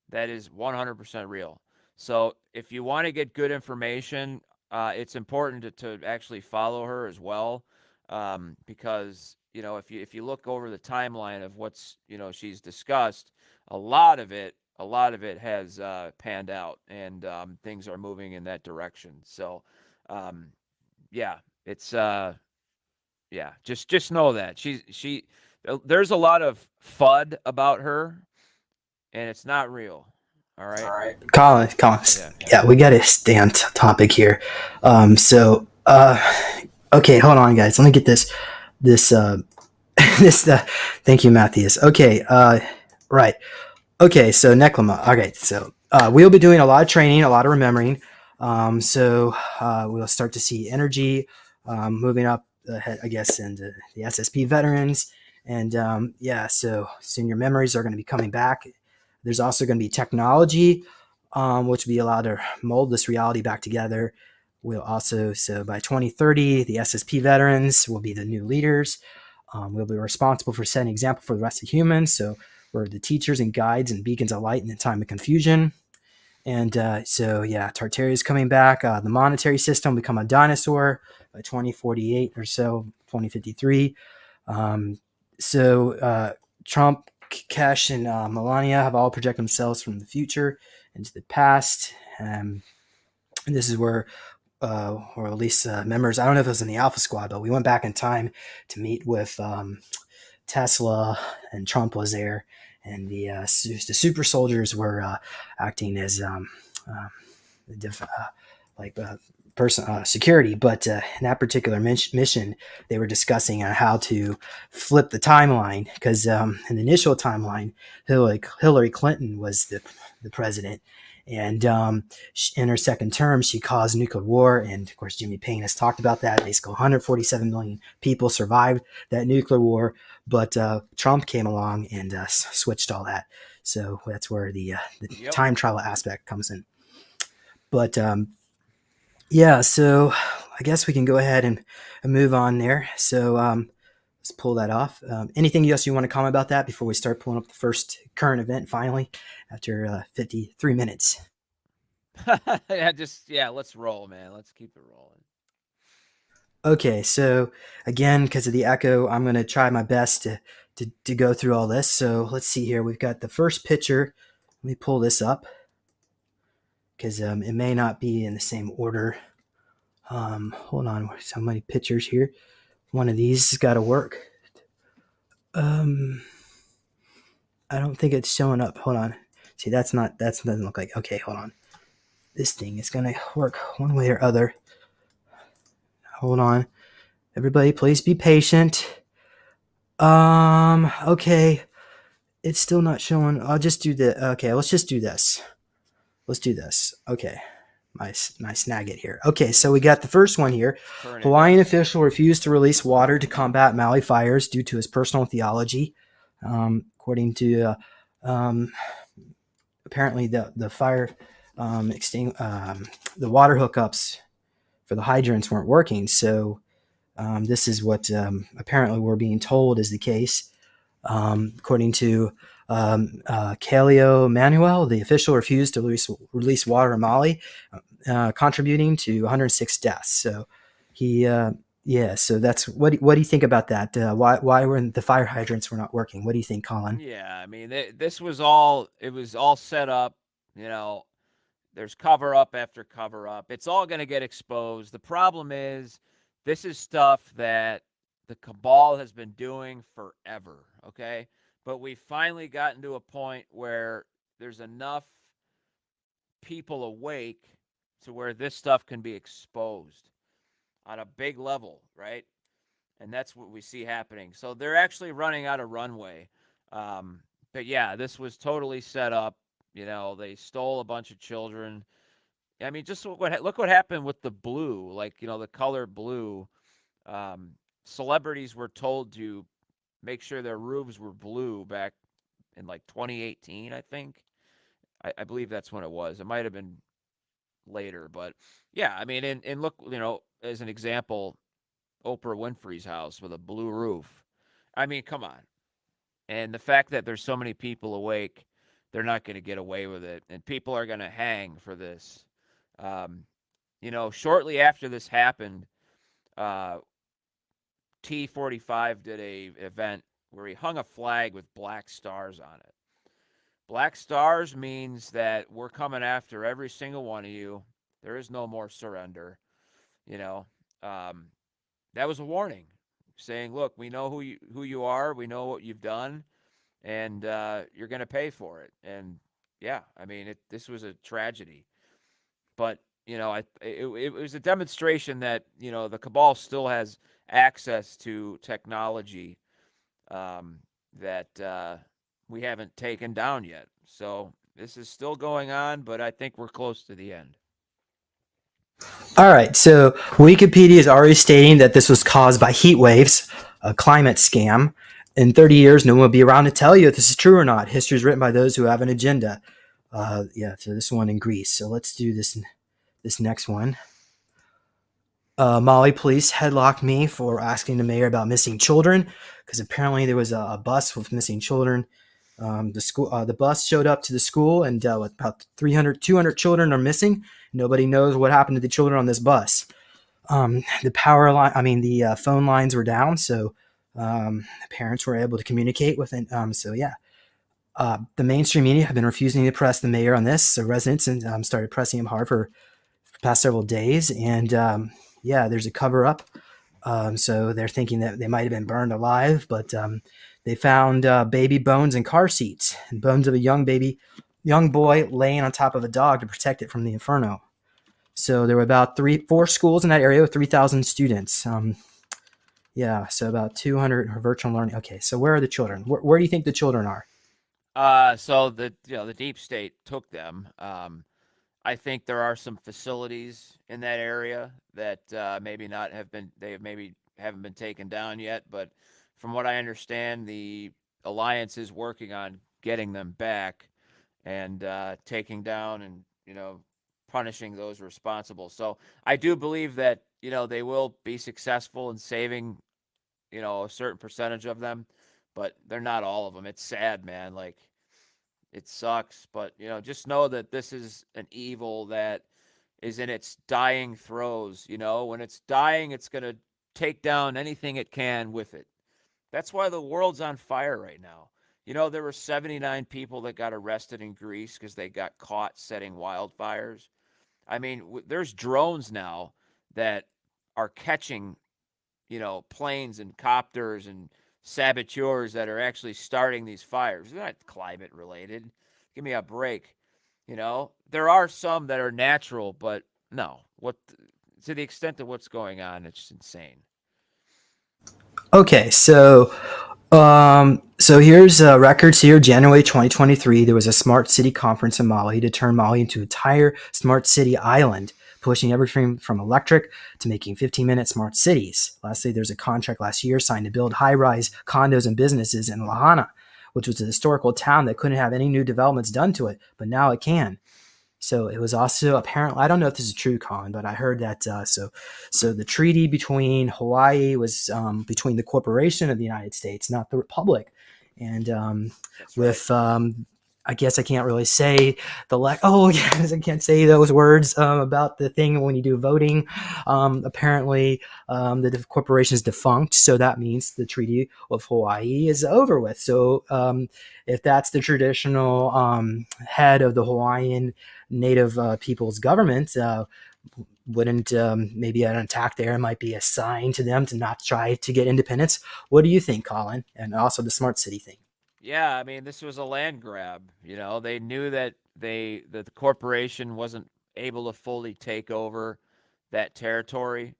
that is 100% real. So if you want to get good information, it's important to actually follow her as well, because if you look over the timeline of what's she's discussed, a lot of it has panned out, and things are moving in that direction. So um, yeah, it's yeah, just know that there's a lot of FUD about her, and it's not real. All right. Colin, Yeah. yeah, we got to stay on topic here. So, okay, hold on, guys. Let me get this, this, thank you, Matthias. Okay, right. Okay, so Neclama. Okay, so we'll be doing a lot of training, a lot of remembering. We'll start to see energy moving up ahead, I guess, into the SSP veterans. And yeah, so soon your memories are going to be coming back. There's also going to be technology, which will be allowed to mold this reality back together. We'll also, so by 2030, the SSP veterans will be the new leaders. We'll be responsible for setting example for the rest of humans. So we're the teachers and guides and beacons of light in the time of confusion. And so, yeah, Tartaria is coming back. The monetary system will become a dinosaur by 2048 or so, 2053. Trump, Cash, and Melania have all projected themselves from the future into the past. And this is where, or at least members, I don't know if it was in the Alpha Squad, but we went back in time to meet with Tesla, and Trump was there, and the super soldiers were acting as like person security. But in that particular mission, they were discussing how to flip the timeline because in the initial timeline, Hillary Clinton was the president. And in her second term, she caused nuclear war. And of course, Jimmy Payne has talked about that. Basically, 147 million people survived that nuclear war. But Trump came along and switched all that. So that's where the Yep. time travel aspect comes in. But yeah, so I guess we can go ahead and move on there. So let's pull that off. Anything else you want to comment about that before we start pulling up the first current event finally after 53 minutes? Let's roll, man. Let's keep it rolling. Okay, so again, because of the echo, I'm going to try my best to go through all this. So let's see here. We've got the first picture. Let me pull this up because it may not be in the same order. Hold on, so many pictures here. One of these has got to work. I don't think it's showing up. Hold on. See, that doesn't look like. Okay, hold on. This thing is gonna work one way or other. Hold on. Everybody, please be patient. Okay. It's still not showing. I'll just do the. Okay, let's just do this. Let's do this. Okay. My snag it here. Okay, so we got the first one here. Hawaiian official refused to release water to combat Maui fires due to his personal theology. According to apparently the fire the water hookups for the hydrants weren't working. So this is what apparently we're being told is the case. According to Calio Manuel, the official refused to release water in Maui, contributing to 106 deaths. So he, so that's what do you think about that? Why were the fire hydrants were not working? What do you think, Colin? Yeah, I mean, this was all set up. There's cover up after cover up. It's all going to get exposed. The problem is, this is stuff that the cabal has been doing forever. Okay, but we finally gotten to a point where there's enough people awake to where this stuff can be exposed on a big level, right? And that's what we see happening. So they're actually running out of runway. But yeah, this was totally set up. They stole a bunch of children. I mean, just look what happened with the blue, like, the color blue. Celebrities were told to make sure their roofs were blue back in like 2018, I think. I believe that's when it was. It might have been later, but yeah, I mean, and look, as an example, Oprah Winfrey's house with a blue roof. I mean, come on. And the fact that there's so many people awake, they're not going to get away with it, and people are going to hang for this. Shortly after this happened, T45 did a event where he hung a flag with black stars on it. Black stars means that we're coming after every single one of you. There is no more surrender. You know, that was a warning, saying, "Look, we know who you are. We know what you've done, and you're going to pay for it." And yeah, I mean, this was a tragedy, but it was a demonstration that the cabal still has access to technology that we haven't taken down yet. So this is still going on, but I think we're close to the end. All right, so Wikipedia is already stating that this was caused by heat waves, a climate scam. In 30 years, no one will be around to tell you if this is true or not. History is written by those who have an agenda. So this one in Greece. So let's do this next one. Mali police headlocked me for asking the mayor about missing children because apparently there was a bus with missing children. The bus showed up to the school and with about 200 children are missing. Nobody knows what happened to the children on this bus. The power line, the phone lines were down, so the parents were able to communicate with it. The mainstream media have been refusing to press the mayor on this. So residents started pressing him hard for the past several days, and there's a cover up. So they're thinking that they might have been burned alive, but they found baby bones in car seats and bones of a young boy laying on top of a dog to protect it from the inferno. So there were about 4 schools in that area with 3,000 students. So about 200 virtual learning. Okay, so where are the children? Where do you think the children are? So the deep state took them. I think there are some facilities in that area that maybe haven't been taken down yet. But from what I understand, the alliance is working on getting them back and taking down and punishing those responsible. So I do believe that they will be successful in saving a certain percentage of them, but they're not all of them. It's sad, man. Like, it sucks, but just know that this is an evil that is in its dying throes. When it's dying, it's going to take down anything it can with it. That's why the world's on fire right now. You know, there were 79 people that got arrested in Greece because they got caught setting wildfires. I mean, there's drones now that are catching, planes and copters and saboteurs that are actually starting these fires. They're not climate related. Give me a break. There are some that are natural, but no. What to the extent of what's going on, it's insane. Okay, so here's records here. January 2023, there was a smart city conference in Mali to turn Mali into an entire smart city island, pushing everything from electric to making 15-minute smart cities. Lastly, there's a contract last year signed to build high-rise condos and businesses in Lahana, which was a historical town that couldn't have any new developments done to it, but now it can. So it was also apparently, I don't know if this is true, Colin, but I heard that so the treaty between Hawaii was between the corporation of the United States, not the republic, and That's right. with I guess I can't really say yes, I can't say those words about the thing when you do voting. Apparently, the corporation is defunct, so that means the Treaty of Hawaii is over with. So if that's the traditional head of the Hawaiian Native people's government, wouldn't maybe an attack there might be a sign to them to not try to get independence? What do you think, Colin? And also the smart city thing. Yeah, I mean, this was a land grab. They knew that the corporation wasn't able to fully take over that territory,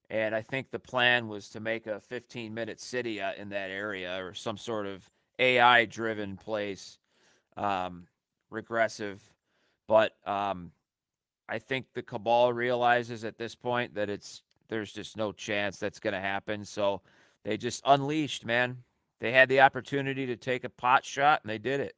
and I think the plan was to make a 15-minute city in that area or some sort of AI-driven place, um, regressive. But I think the cabal realizes at this point that there's just no chance that's going to happen. So they just unleashed, man. They had the opportunity to take a pot shot and they did it.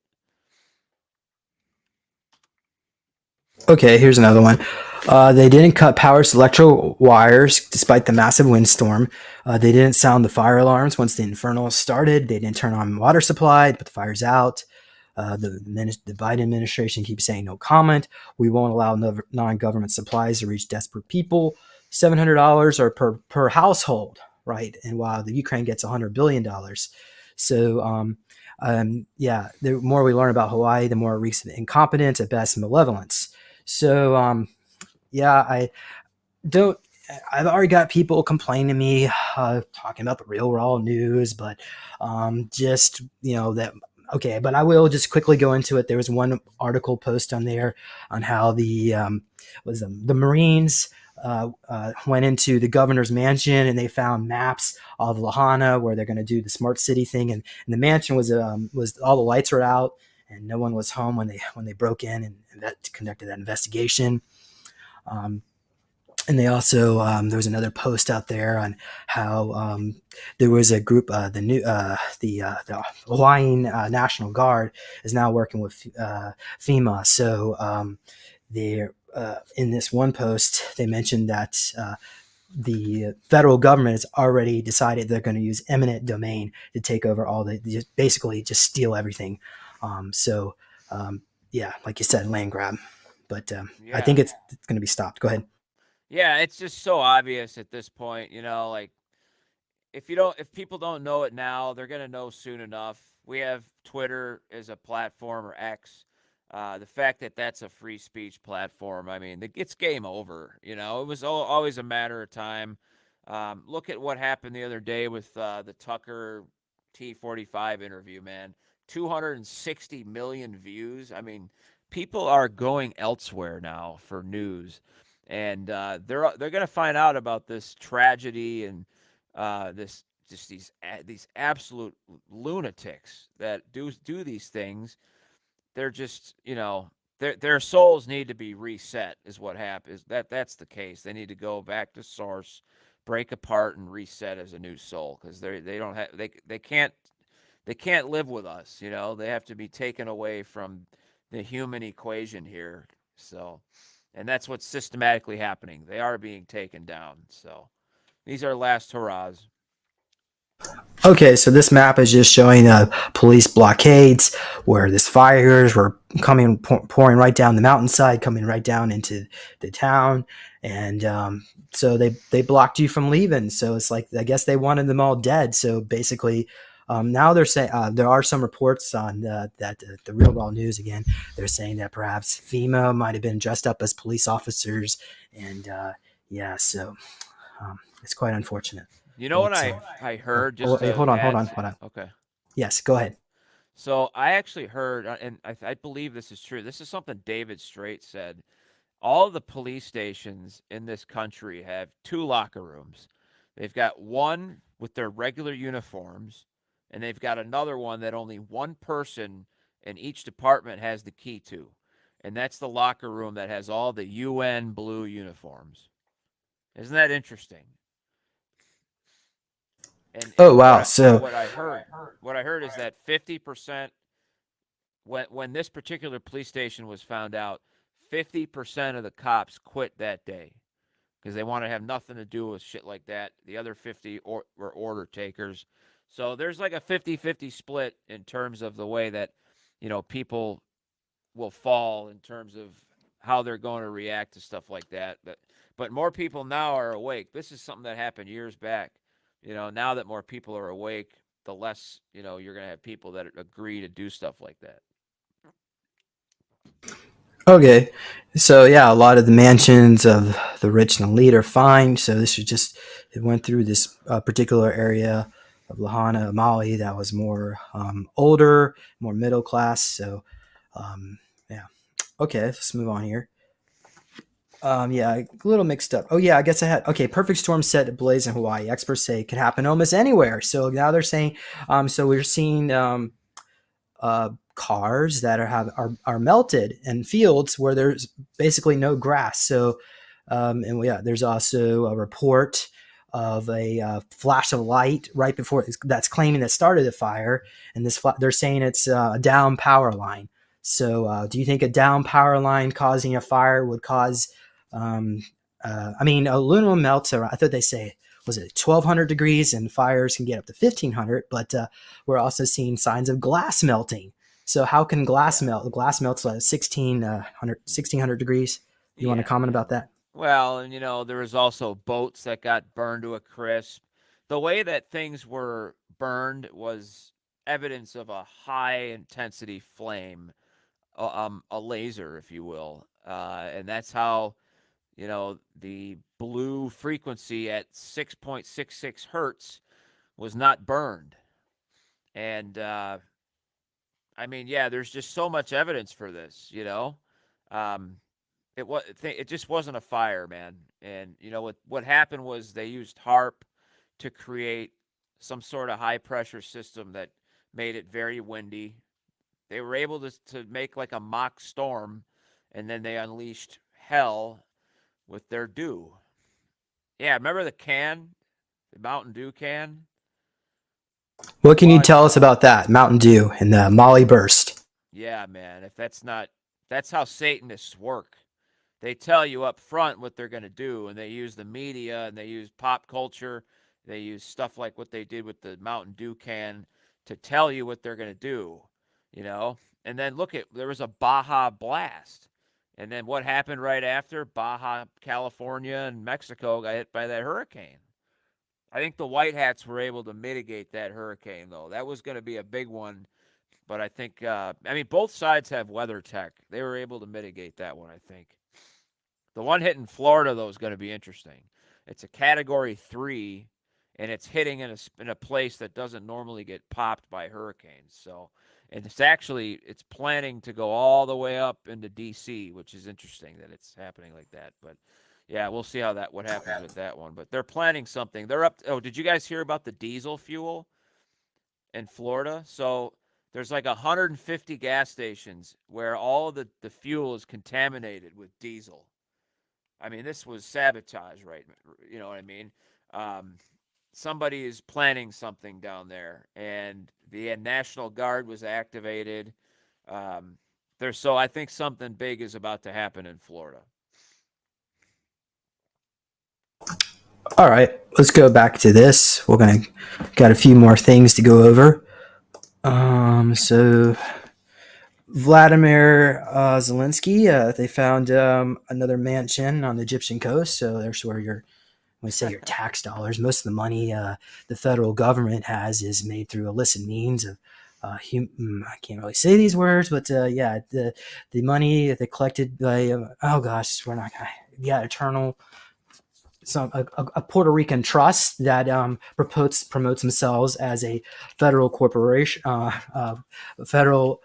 Okay, here's another one. They didn't cut power to electro wires despite the massive windstorm. They didn't sound the fire alarms once the inferno started. They didn't turn on water supply, put the fires out. The Biden administration keeps saying no comment. We won't allow non-government supplies to reach desperate people. $700 or per household, right? And while the Ukraine gets $100 billion. So yeah, the more we learn about Hawaii, the more it reeks of incompetence, at best malevolence. So yeah, I don't. I've already got people complaining to me, talking about the real raw news, but just that. Okay, but I will just quickly go into it. There was one article post on there on how the Marines went into the governor's mansion and they found maps of Lahana where they're going to do the smart city thing, and the mansion was all the lights were out and no one was home when they broke in and that conducted that investigation. Um, and they also there was another post out there on how there was a group, the Hawaiian National Guard is now working with FEMA. So they're in this one post they mentioned that the federal government has already decided they're going to use eminent domain to take over basically just steal everything. So yeah, like you said, land grab. But I Yeah. think it's going to be stopped. Go ahead. Yeah, it's just so obvious at this point, like if people don't know it now, they're gonna know soon enough. We have Twitter as a platform or X. The fact that that's a free speech platform, I mean, it's game over. It was always a matter of time. Look at what happened the other day with the Tucker T45 interview, man. 260 million views. I mean, people are going elsewhere now for news, and they're going to find out about this tragedy and this just these absolute lunatics that do these things. They're just their souls need to be reset. Is what happens. That's the case. They need to go back to source, break apart, and reset as a new soul because they don't have they can't live with us. They have to be taken away from the human equation here. So, and that's what's systematically happening. They are being taken down. So, these are last hurrahs. Okay, so this map is just showing police blockades where this fires were coming, pouring right down the mountainside, coming right down into the town, and so they blocked you from leaving. So it's like I guess they wanted them all dead. So basically, now they're saying there are some reports on that the Real Raw News again. They're saying that perhaps FEMA might have been dressed up as police officers, and yeah, so it's quite unfortunate. You know what But I heard, oh, just hey, to hold on, hold add. on, hold on. Okay. Yes, go ahead. So I actually heard, and I believe this is true. This is something David Straight said. All of the police stations in this country have two locker rooms. They've got one with their regular uniforms, and they've got another one that only one person in each department has the key to. And that's the locker room that has all the UN blue uniforms. Isn't that interesting? Oh And wow. So what I heard is that 50%, when this particular police station was found out, 50% of the cops quit that day because they want to have nothing to do with shit like that. The other 50 were order takers. So there's like a 50-50 split in terms of the way that, people will fall in terms of how they're going to react to stuff like that. But more people now are awake. This is something that happened years back. Now that more people are awake, the less, you're going to have people that agree to do stuff like that. okay, so yeah, a lot of the mansions of the rich and elite are fine. So this is just it went through this particular area of Lahana, Mali that was more older, more middle class. So yeah, okay, let's move on here. Yeah, a little mixed up. Oh yeah, I guess I had okay. Perfect storm set ablaze in Hawaii. Experts say it could happen almost anywhere. So now they're saying, so we're seeing cars that are melted in fields where there's basically no grass. So, and yeah, there's also a report of a flash of light right before that's claiming that started the fire, and they're saying it's a down power line. So, do you think a down power line causing a fire would cause? Um, I mean, aluminum melts. I thought they say was it 1200 degrees, and fires can get up to 1500. But we're also seeing signs of glass melting. So how can glass Yeah. melt? Glass melts at 1600 degrees. You want to Yeah, comment yeah. about that? Well, and there was also boats that got burned to a crisp. The way that things were burned was evidence of a high intensity flame, a laser, if you will, and that's how the blue frequency at 6.66 hertz was not burned. And I mean, yeah, there's just so much evidence for this. Um, it just wasn't a fire, man. And what happened was they used HARP to create some sort of high pressure system that made it very windy. They were able to make like a mock storm, and then they unleashed hell with their dew. Yeah, remember the Mountain Dew can? What can you What? tell us about that Mountain Dew and the Molly Burst? Yeah, man. If that's not, that's how Satanists work. They tell you up front what they're going to do, and they use the media and they use pop culture. They use stuff like what they did with the Mountain Dew can to tell you what they're going to do, you know? And then look at, there was a Baja blast. And then what happened right after? Baja, California, and Mexico got hit by that hurricane. I think the White Hats were able to mitigate that hurricane, though. That was going to be a big one. But I think, I mean, both sides have weather tech. They were able to mitigate that one, I think. The one hitting Florida, though, is going to be interesting. It's a Category 3, and it's hitting in a place that doesn't normally get popped by hurricanes. So, and it's planning to go all the way up into D.C., which is interesting that it's happening like that. But yeah, we'll see what happens with that one. But they're planning something. They're up. Oh, did you guys hear about the diesel fuel in Florida? So there's like 150 gas stations where all of the fuel is contaminated with diesel. I mean, this was sabotage, right? You know what I mean? Um, Somebody is planning something down there, and the National Guard was activated. So I think something big is about to happen in Florida. All right, let's go back to this. We're gonna got a few more things to go over. So Vladimir Zelensky, they found another mansion on the Egyptian coast. So there's where your when we say your tax dollars, most of the money the federal government has is made through illicit means of. I can't really say these words, but yeah, the money that they collected by oh gosh, we're not gonna yeah eternal a Puerto Rican trust that promotes themselves as a federal corporation, federal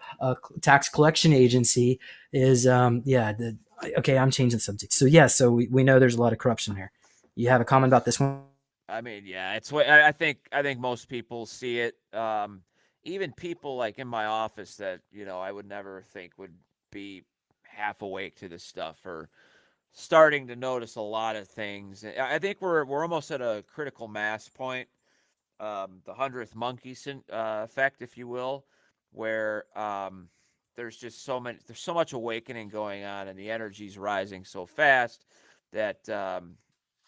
tax collection agency is okay. I'm changing the subject. So yeah, so we know there's a lot of corruption there. You have a comment about this one? I mean, yeah, it's what I think most people see it. Even people like in my office that I would never think would be half awake to this stuff or starting to notice a lot of things. I think we're almost at a critical mass point, the hundredth monkey effect, if you will, where there's so much awakening going on, and the energy's rising so fast that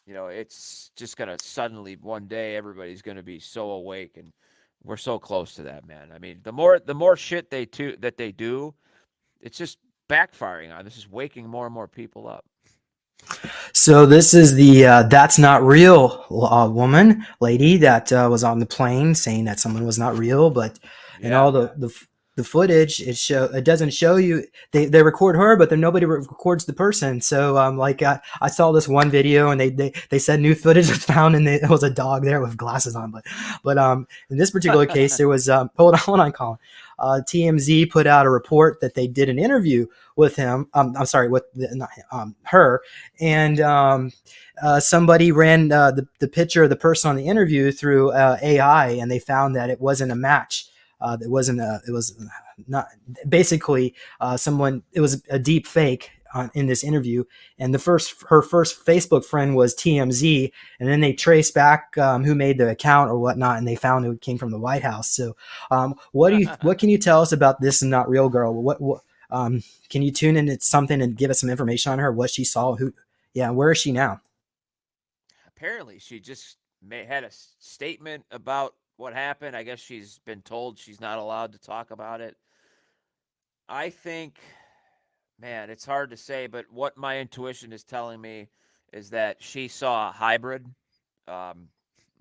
it's just gonna suddenly one day everybody's gonna be so awake, and we're so close to that, man. I mean, the more shit that they do, it's just backfiring on. This is waking more and more people up. So this is the that's not real woman lady that was on the plane saying that someone was not real, but in Yeah. all the footage it doesn't show you they record her, but then nobody records the person. So like I saw this one video and they said new footage was found and there was a dog there with glasses on, but in this particular case there was hold on Colin. TMZ put out a report that they did an interview with him. I'm sorry, with her, and somebody ran the picture of the person on the interview through AI, and they found that it wasn't a match. It wasn't a. It was not basically someone. It was a deep fake in this interview, and her first Facebook friend was TMZ, and then they traced back who made the account or whatnot, and they found it came from the White House. So, what can you tell us about this not real girl? What can you tune into something and give us some information on her? What she saw? Who? Yeah, where is she now? Apparently, she just had a statement about what happened. I guess she's been told she's not allowed to talk about it. I think, man, it's hard to say, but what my intuition is telling me is that she saw a hybrid. Um,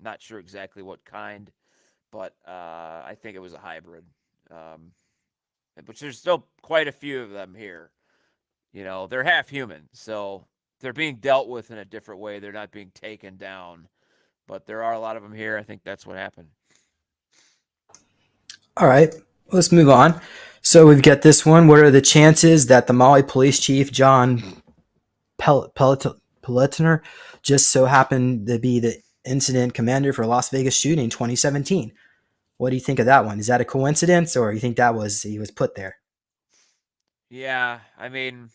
Not sure exactly what kind, but I think it was a hybrid. Um, which there's still quite a few of them here. They're half human, so they're being dealt with in a different way. They're not being taken down, but there are a lot of them here. I think that's what happened. All right, let's move on. So we've got this one. What are the chances that the Mali police chief John Pelletiner just so happened to be the incident commander for Las Vegas shooting in 2017? What do you think of that one? Is that a coincidence, or you think that was he was put there? Yeah, I mean,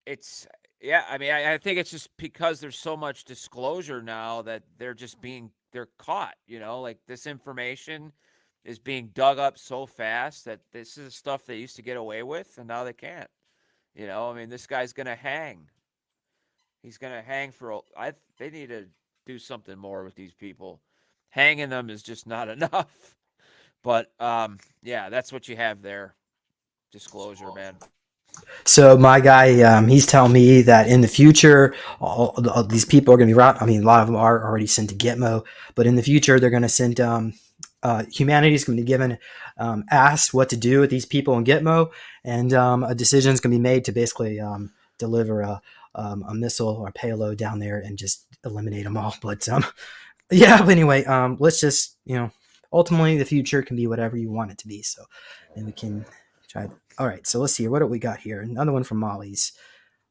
it's yeah. I mean, I think it's just because there's so much disclosure now that they're caught. Like this information is being dug up so fast that this is stuff they used to get away with, and now they can't. I mean, this guy's gonna hang. He's gonna hang for. They need to do something more with these people. Hanging them is just not enough. But yeah, that's what you have there. Disclosure, man. So my guy, he's telling me that in the future, all these people are going to be. I mean, a lot of them are already sent to Gitmo, but in the future, they're going to send. Humanity is going to be given, asked what to do with these people in Gitmo, and a decision is going to be made to basically deliver a missile or a payload down there and just eliminate them all. But yeah. But anyway, let's just ultimately the future can be whatever you want it to be. So, and we can try. All right, so let's see. What do we got here? Another one from Molly's.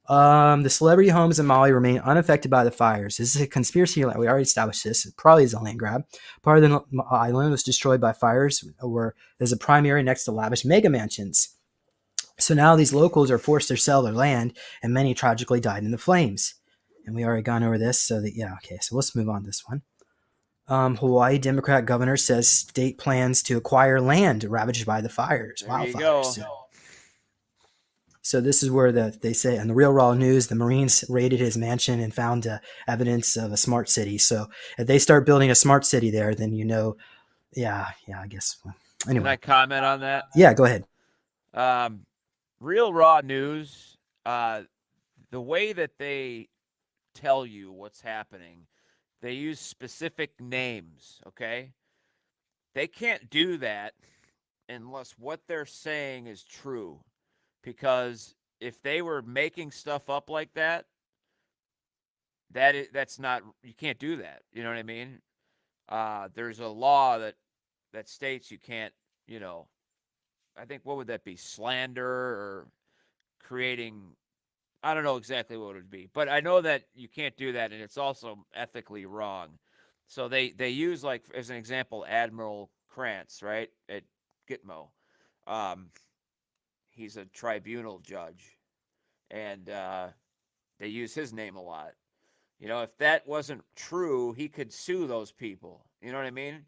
The celebrity homes in Mali remain unaffected by the fires. This is a conspiracy. We already established this. It probably is a land grab. Part of the island was destroyed by fires where there's a prime area next to lavish mega mansions. So now these locals are forced to sell their land, and many tragically died in the flames. And we already gone over this. So that, yeah, okay. So let's move on to this one. Hawaii Democrat governor says state plans to acquire land ravaged by the There you wildfires. go. So, So this is where they say in the Real Raw News, the Marines raided his mansion and found evidence of a smart city. So if they start building a smart city there, then yeah, I guess. Anyway, Can I comment on that? Yeah, go ahead. Real Raw News, the way that they tell you what's happening, they use specific names, okay? They can't do that unless what they're saying is true. Because if they were making stuff up like that, that's not, you can't do that. You know what I mean? There's a law that states you can't, I think, what would that be? Slander or creating, I don't know exactly what it would be, but I know that you can't do that, and it's also ethically wrong. So they use, like, as an example, Admiral Krantz, right, at Gitmo. Um, he's a tribunal judge, and they use his name a lot. If that wasn't true, he could sue those people. You know what I mean?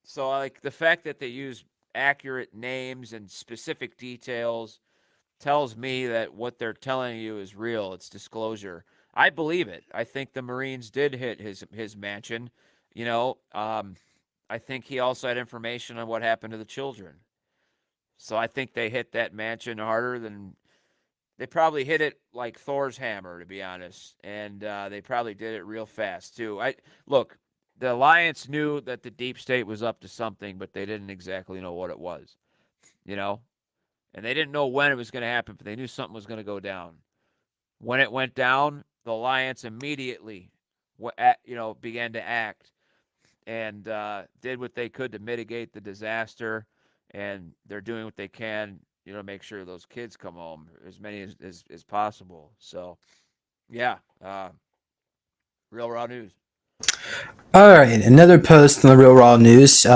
So, like, the fact that they use accurate names and specific details tells me that what they're telling you is real. It's disclosure. I believe it. I think the Marines did hit his mansion. I think he also had information on what happened to the children. So I think they hit that mansion harder than they probably hit it like Thor's hammer, to be honest, and they probably did it real fast too. Look. The Alliance knew that the deep state was up to something, but they didn't exactly know what it was. And they didn't know when it was going to happen, but they knew something was going to go down. When it went down, the Alliance immediately, began to act and did what they could to mitigate the disaster. And they're doing what they can, to make sure those kids come home, as many as possible. So, yeah, real raw news. All right, another post in the Real Raw News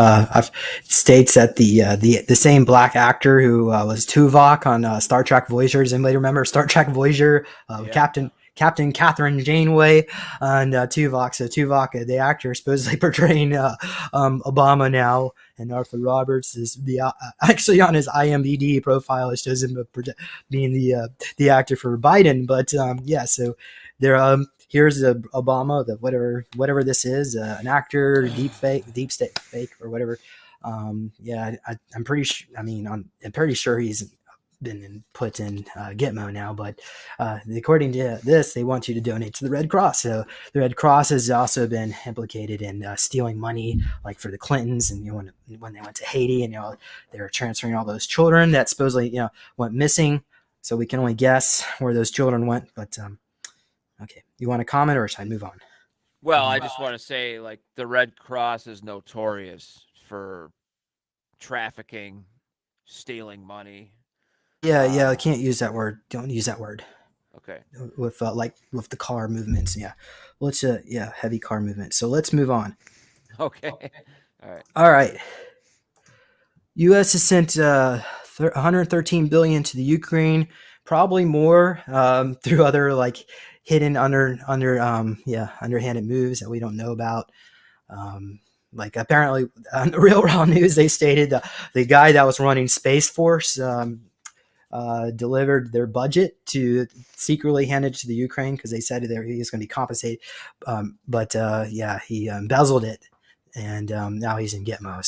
states that the same black actor who was Tuvok on Star Trek Voyager. Does anybody remember Star Trek Voyager? Yeah. Captain Catherine Janeway and Tuvok. So Tuvok, the actor, supposedly portraying Obama now, and Arthur Roberts is actually on his IMDb profile. It shows him being the actor for Biden. But yeah, so there. Here's Obama, whatever this is, an actor, deep state fake, or whatever. Yeah, I'm pretty sure. I mean, I'm pretty sure he's been put in Gitmo now. But according to this, they want you to donate to the Red Cross. So the Red Cross has also been implicated in stealing money, like for the Clintons, and when they went to Haiti, and they were transferring all those children that supposedly went missing. So we can only guess where those children went, but. Okay. You want to comment, or should I move on? Well, I just want to say, like, the Red Cross is notorious for trafficking, stealing money. Yeah, I can't use that word. Don't use that word. Okay. With with the car movements. Yeah. Let's heavy car movement. So let's move on. Okay. All right. All right. U.S. has sent 113 billion to the Ukraine, probably more through other hidden underhanded moves that we don't know about. Like apparently on the Real Raw News, they stated the guy that was running Space Force delivered their budget to secretly hand it to the Ukraine because they said he was going to be compensated. But he embezzled it, and now he's in Gitmo.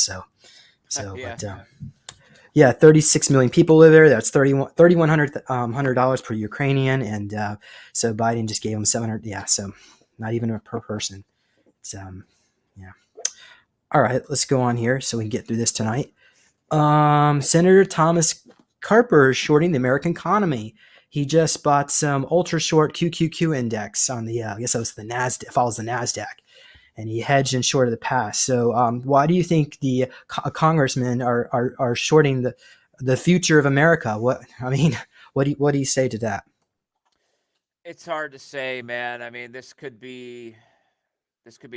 Yeah. 36 million people live there. That's $3,100 per Ukrainian, and so Biden just gave him 700. Yeah, so not even per person. It's yeah. All right, let's go on here so we can get through this tonight. Senator Thomas Carper is shorting the American economy. He just bought some ultra short QQQ index on the I guess that was the Nasdaq, follows the Nasdaq, and he hedged and shorted the past. So why do you think the congressmen are shorting the future of America? What do you say to that? It's hard to say, man. I mean, this could be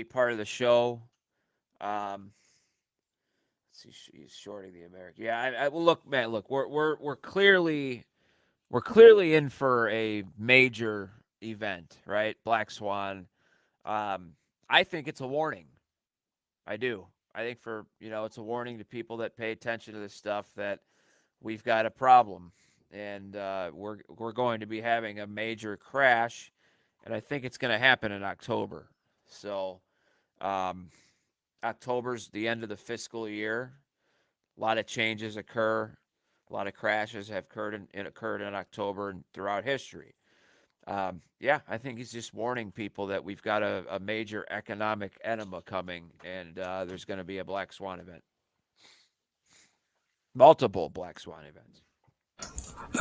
part of the show. Let's see, he's shorting the American. Yeah, well, look, man, look, we're clearly in for a major event, right? Black Swan. I think it's a warning. I do. I think it's a warning to people that pay attention to this stuff that we've got a problem. and we're going to be having a major crash, and I think it's going to happen in October. So um, October's the end of the fiscal year. A lot of changes occur. A lot of crashes have occurred in October and throughout history. Yeah, I think he's just warning people that we've got a major economic enema coming, and there's going to be a black swan event, multiple black swan events.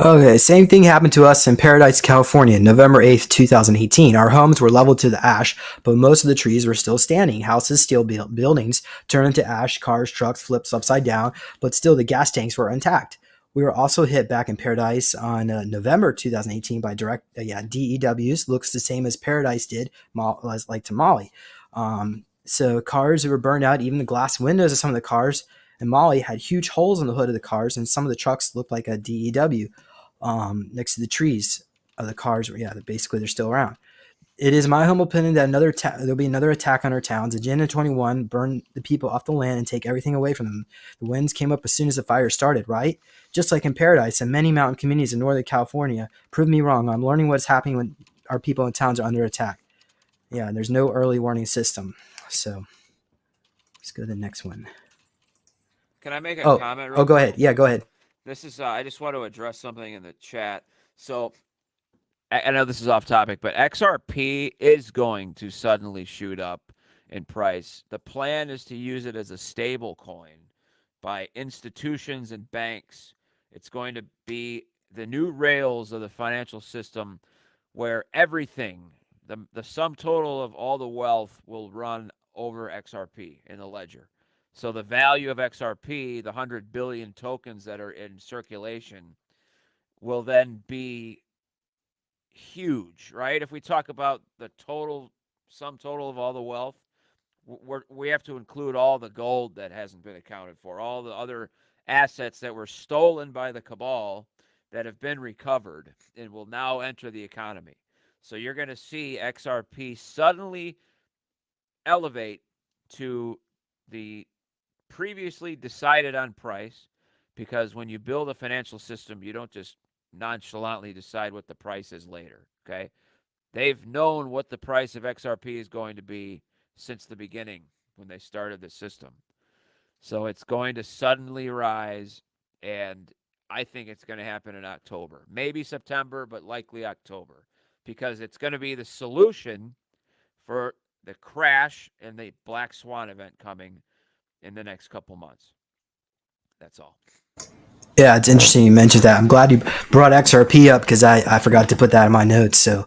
Okay, same thing happened to us in Paradise, California, November 8th, 2018. Our homes were leveled to the ash, but most of the trees were still standing. Houses, steel buildings turned into ash, cars, trucks flipped upside down, but still the gas tanks were intact. We were also hit back in Paradise on November 2018 by DEWs. Looks the same as Paradise did, like to Molly. So cars were burned out, even the glass windows of some of the cars and Molly had huge holes in the hood of the cars, and some of the trucks looked like a DEW next to the trees of the cars. Basically they're still around. It is my humble opinion that there'll be another attack on our towns. Agenda 21 burn the people off the land and take everything away from them. The winds came up as soon as the fire started, right? Just like in Paradise and many mountain communities in Northern California. Prove me wrong. I'm learning what's happening when our people in towns are under attack. Yeah, there's no early warning system. So let's go to the next one. Can I make a Oh, comment oh, real go quick? ahead. Yeah, go ahead. This is I just want to address something in the chat. So I know this is off topic, but XRP is going to suddenly shoot up in price. The plan is to use it as a stable coin by institutions and banks. It's going to be the new rails of the financial system where everything, the sum total of all the wealth will run over XRP in the ledger. So the value of XRP, the 100 billion tokens that are in circulation, will then be huge, right? If we talk about the total sum total of all the wealth, we have to include all the gold that hasn't been accounted for, all the other assets that were stolen by the cabal that have been recovered and will now enter the economy. So you're going to see XRP suddenly elevate to the previously decided on price, because when you build a financial system, you don't just nonchalantly decide what the price is later. Okay. They've known what the price of XRP is going to be since the beginning when they started the system. So it's going to suddenly rise, and I think it's going to happen in October. Maybe September, but likely October, because it's going to be the solution for the crash and the black swan event coming in the next couple months. That's all. Yeah, it's interesting you mentioned that. I'm glad you brought XRP up because I forgot to put that in my notes. So,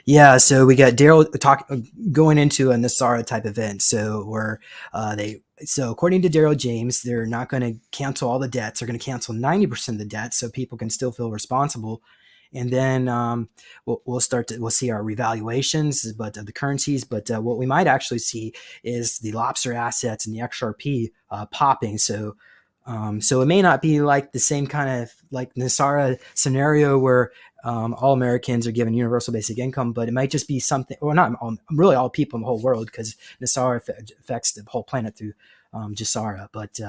yeah, so we got Daryl going into a Nasara type event. So according to Daryl James, they're not going to cancel all the debts. They're going to cancel 90% of the debt so people can still feel responsible. And then we'll see our revaluations, but the currencies. But what we might actually see is the lobster assets and the XRP popping. So it may not be like the same kind of like Nasara scenario where all Americans are given universal basic income, but it might just be something, or not really all people in the whole world, because Nasara affects the whole planet through Jasara. But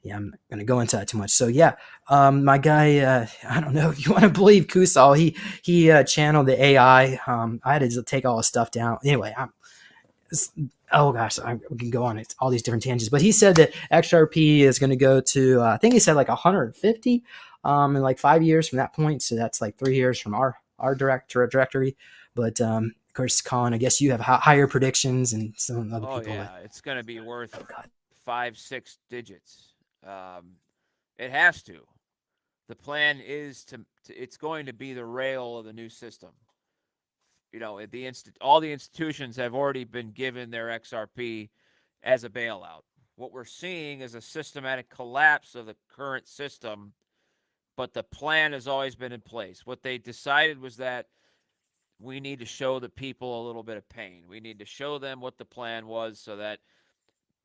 yeah, I'm not going to go into that too much. So yeah, my guy, I don't know if you want to believe Kusal, he channeled the AI. I had to take all his stuff down. Anyway, oh gosh, we can go on. It's all these different tangents, but he said that XRP is going to go to, I think he said like 150 in like 5 years from that point. So that's like 3 years from our trajectory. But of course, Colin, I guess you have higher predictions and some other Oh people. yeah, it's going to be worth Oh God. 5, 6 digits. It has to. The plan is it's going to be the rail of the new system. You know, all the institutions have already been given their XRP as a bailout. What we're seeing is a systematic collapse of the current system, but the plan has always been in place. What they decided was that we need to show the people a little bit of pain. We need to show them what the plan was so that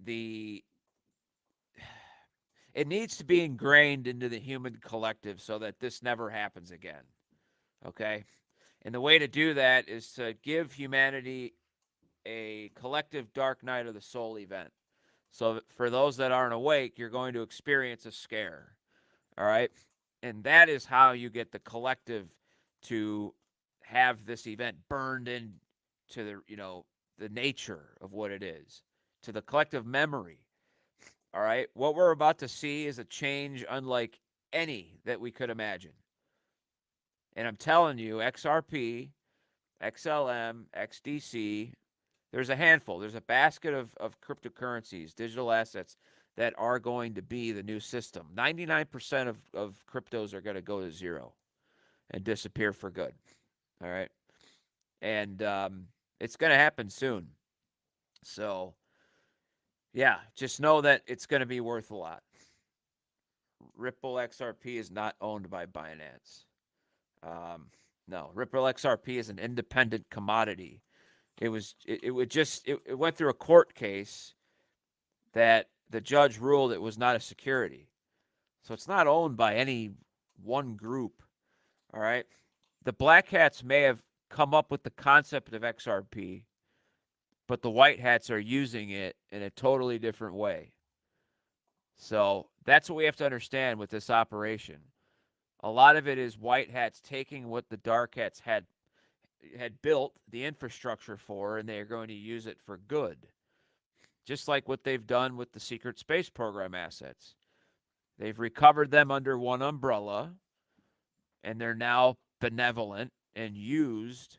the it needs to be ingrained into the human collective so that this never happens again. Okay? And the way to do that is to give humanity a collective dark night of the soul event. So for those that aren't awake, you're going to experience a scare. All right? And that is how you get the collective to have this event burned into the nature of what it is, to the collective memory. All right. What we're about to see is a change unlike any that we could imagine. And I'm telling you, XRP, XLM, XDC, there's a handful. There's a basket of cryptocurrencies, digital assets that are going to be the new system. 99% of cryptos are going to go to zero and disappear for good. All right. And it's going to happen soon. So, yeah, just know that it's going to be worth a lot. Ripple XRP is not owned by Binance. No, Ripple XRP is an independent commodity. It went through a court case that the judge ruled it was not a security. So it's not owned by any one group. All right. The black hats may have come up with the concept of XRP, but the white hats are using it in a totally different way. So that's what we have to understand with this operation. A lot of it is white hats taking what the dark hats had built the infrastructure for, and they are going to use it for good. Just like what they've done with the secret space program assets. They've recovered them under one umbrella, and they're now benevolent and used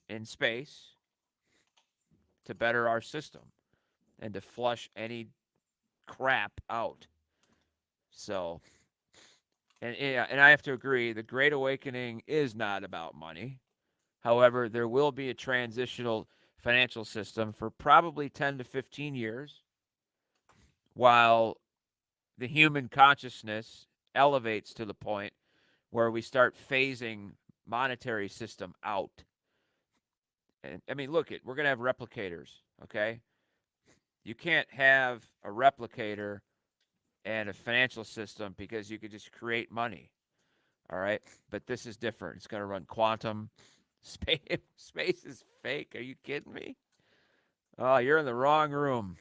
in space to better our system and to flush any crap out. So, and I have to agree, the Great Awakening is not about money. However, there will be a transitional financial system for probably 10 to 15 years while the human consciousness elevates to the point where we start phasing monetary system out. And I mean, look, we're going to have replicators, okay? You can't have a replicator and a financial system because you could just create money, all right? But this is different. It's going to run quantum. Space is fake. Are you kidding me? Oh, you're in the wrong room.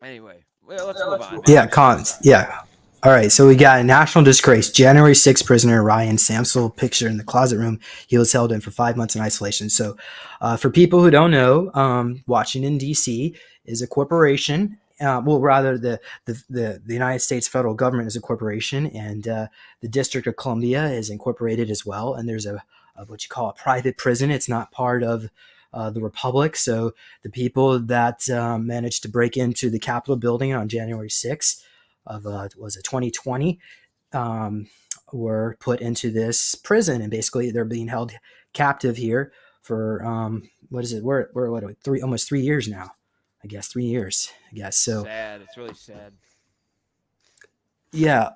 Anyway, well, let's move on. Yeah, cons. Yeah. All right, so we got a national disgrace. January 6th prisoner Ryan Samsel picture in the closet room. He was held in for 5 months in isolation. So, for people who don't know, Washington D.C. is a corporation. Well, rather, the United States federal government is a corporation, and the District of Columbia is incorporated as well. And there's a what you call a private prison. It's not part of the Republic. So the people that managed to break into the Capitol building on January 6th of was it 2020 were put into this prison, and basically they're being held captive here for what is it? We're almost 3 years now. I guess 3 years. I guess so. Sad. It's really sad. Yeah.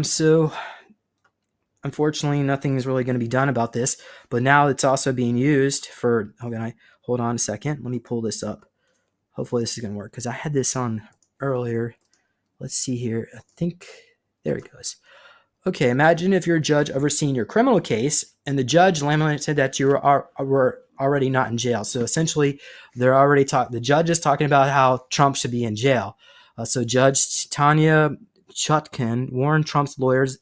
So unfortunately, nothing is really going to be done about this. But now it's also being used for. Hold on a second. Let me pull this up. Hopefully, this is going to work because I had this on earlier. Let's see here. I think there it goes. Okay, imagine if you're a judge overseeing your criminal case and the judge lamented that you were already not in jail. So essentially, the judge is talking about how Trump should be in jail. So Judge Tanya Chutkan warned Trump's lawyers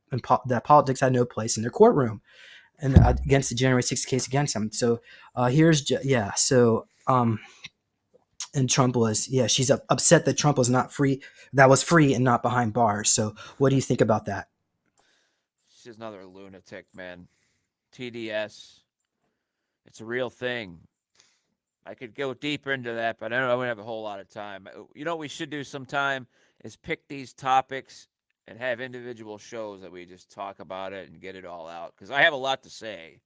that politics had no place in their courtroom and against the January 6th case against him. So and Trump was, she's upset that Trump was not free, that was free and not behind bars. So what do you think about that? She's another lunatic, man. TDS. It's a real thing. I could go deeper into that, but I don't have a whole lot of time. You know what we should do sometime is pick these topics and have individual shows that we just talk about it and get it all out. Because I have a lot to say.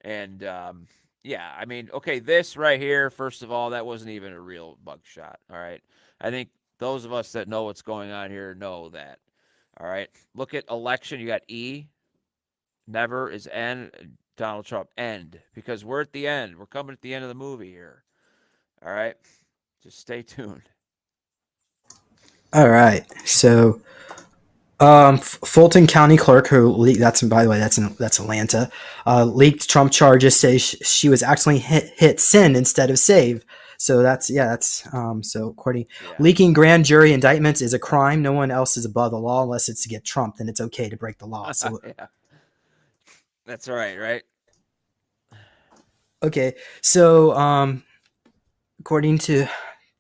And, I mean, okay, this right here, first of all, that wasn't even a real mugshot, all right? I think those of us that know what's going on here know that, all right? Look at election. You got E. Never is N. Donald Trump, end. Because we're at the end. We're coming at the end of the movie here, all right? Just stay tuned. All right. So Fulton County Clerk, who leaked, that's Atlanta, leaked Trump charges, say she was actually hit send instead of save. So that's so according Yeah. leaking grand jury indictments is a crime. No one else is above the law unless it's to get Trump. Then it's okay to break the law. So Yeah. That's right, right? okay, so according to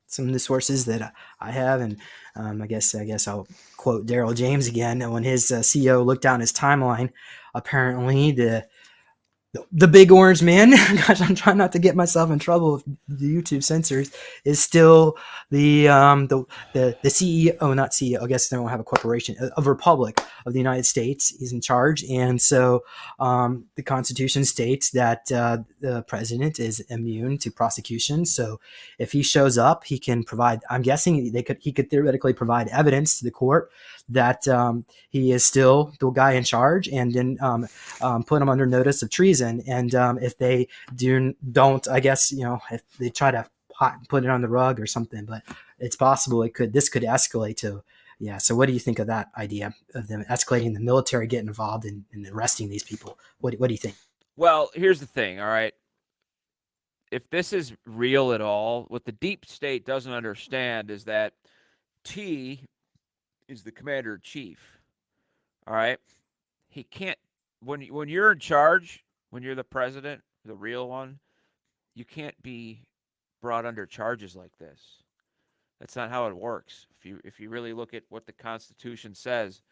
some of the sources that I have, and I guess I'll quote Daryl James again. When his CEO looked down his timeline, apparently the big orange man, gosh, I'm trying not to get myself in trouble with the YouTube censors, is still the CEO, not CEO, I guess they don't have a corporation, of Republic of the United States. He's in charge. And so the Constitution states that the president is immune to prosecution. So if he shows up, he can provide, I'm guessing he could theoretically provide evidence to the court that he is still the guy in charge, and then put them under notice of treason. And if they don't, I guess, if they try to put it on the rug or something, but it's possible this could escalate to, yeah. So what do you think of that idea of them escalating, the military getting involved in arresting these people? What do you think? Well, here's the thing, all right? If this is real at all, what the deep state doesn't understand is that T is the commander in chief. All right? He can't when you're in charge, when you're the president, the real one, you can't be brought under charges like this. That's not how it works. If you really look at what the Constitution says,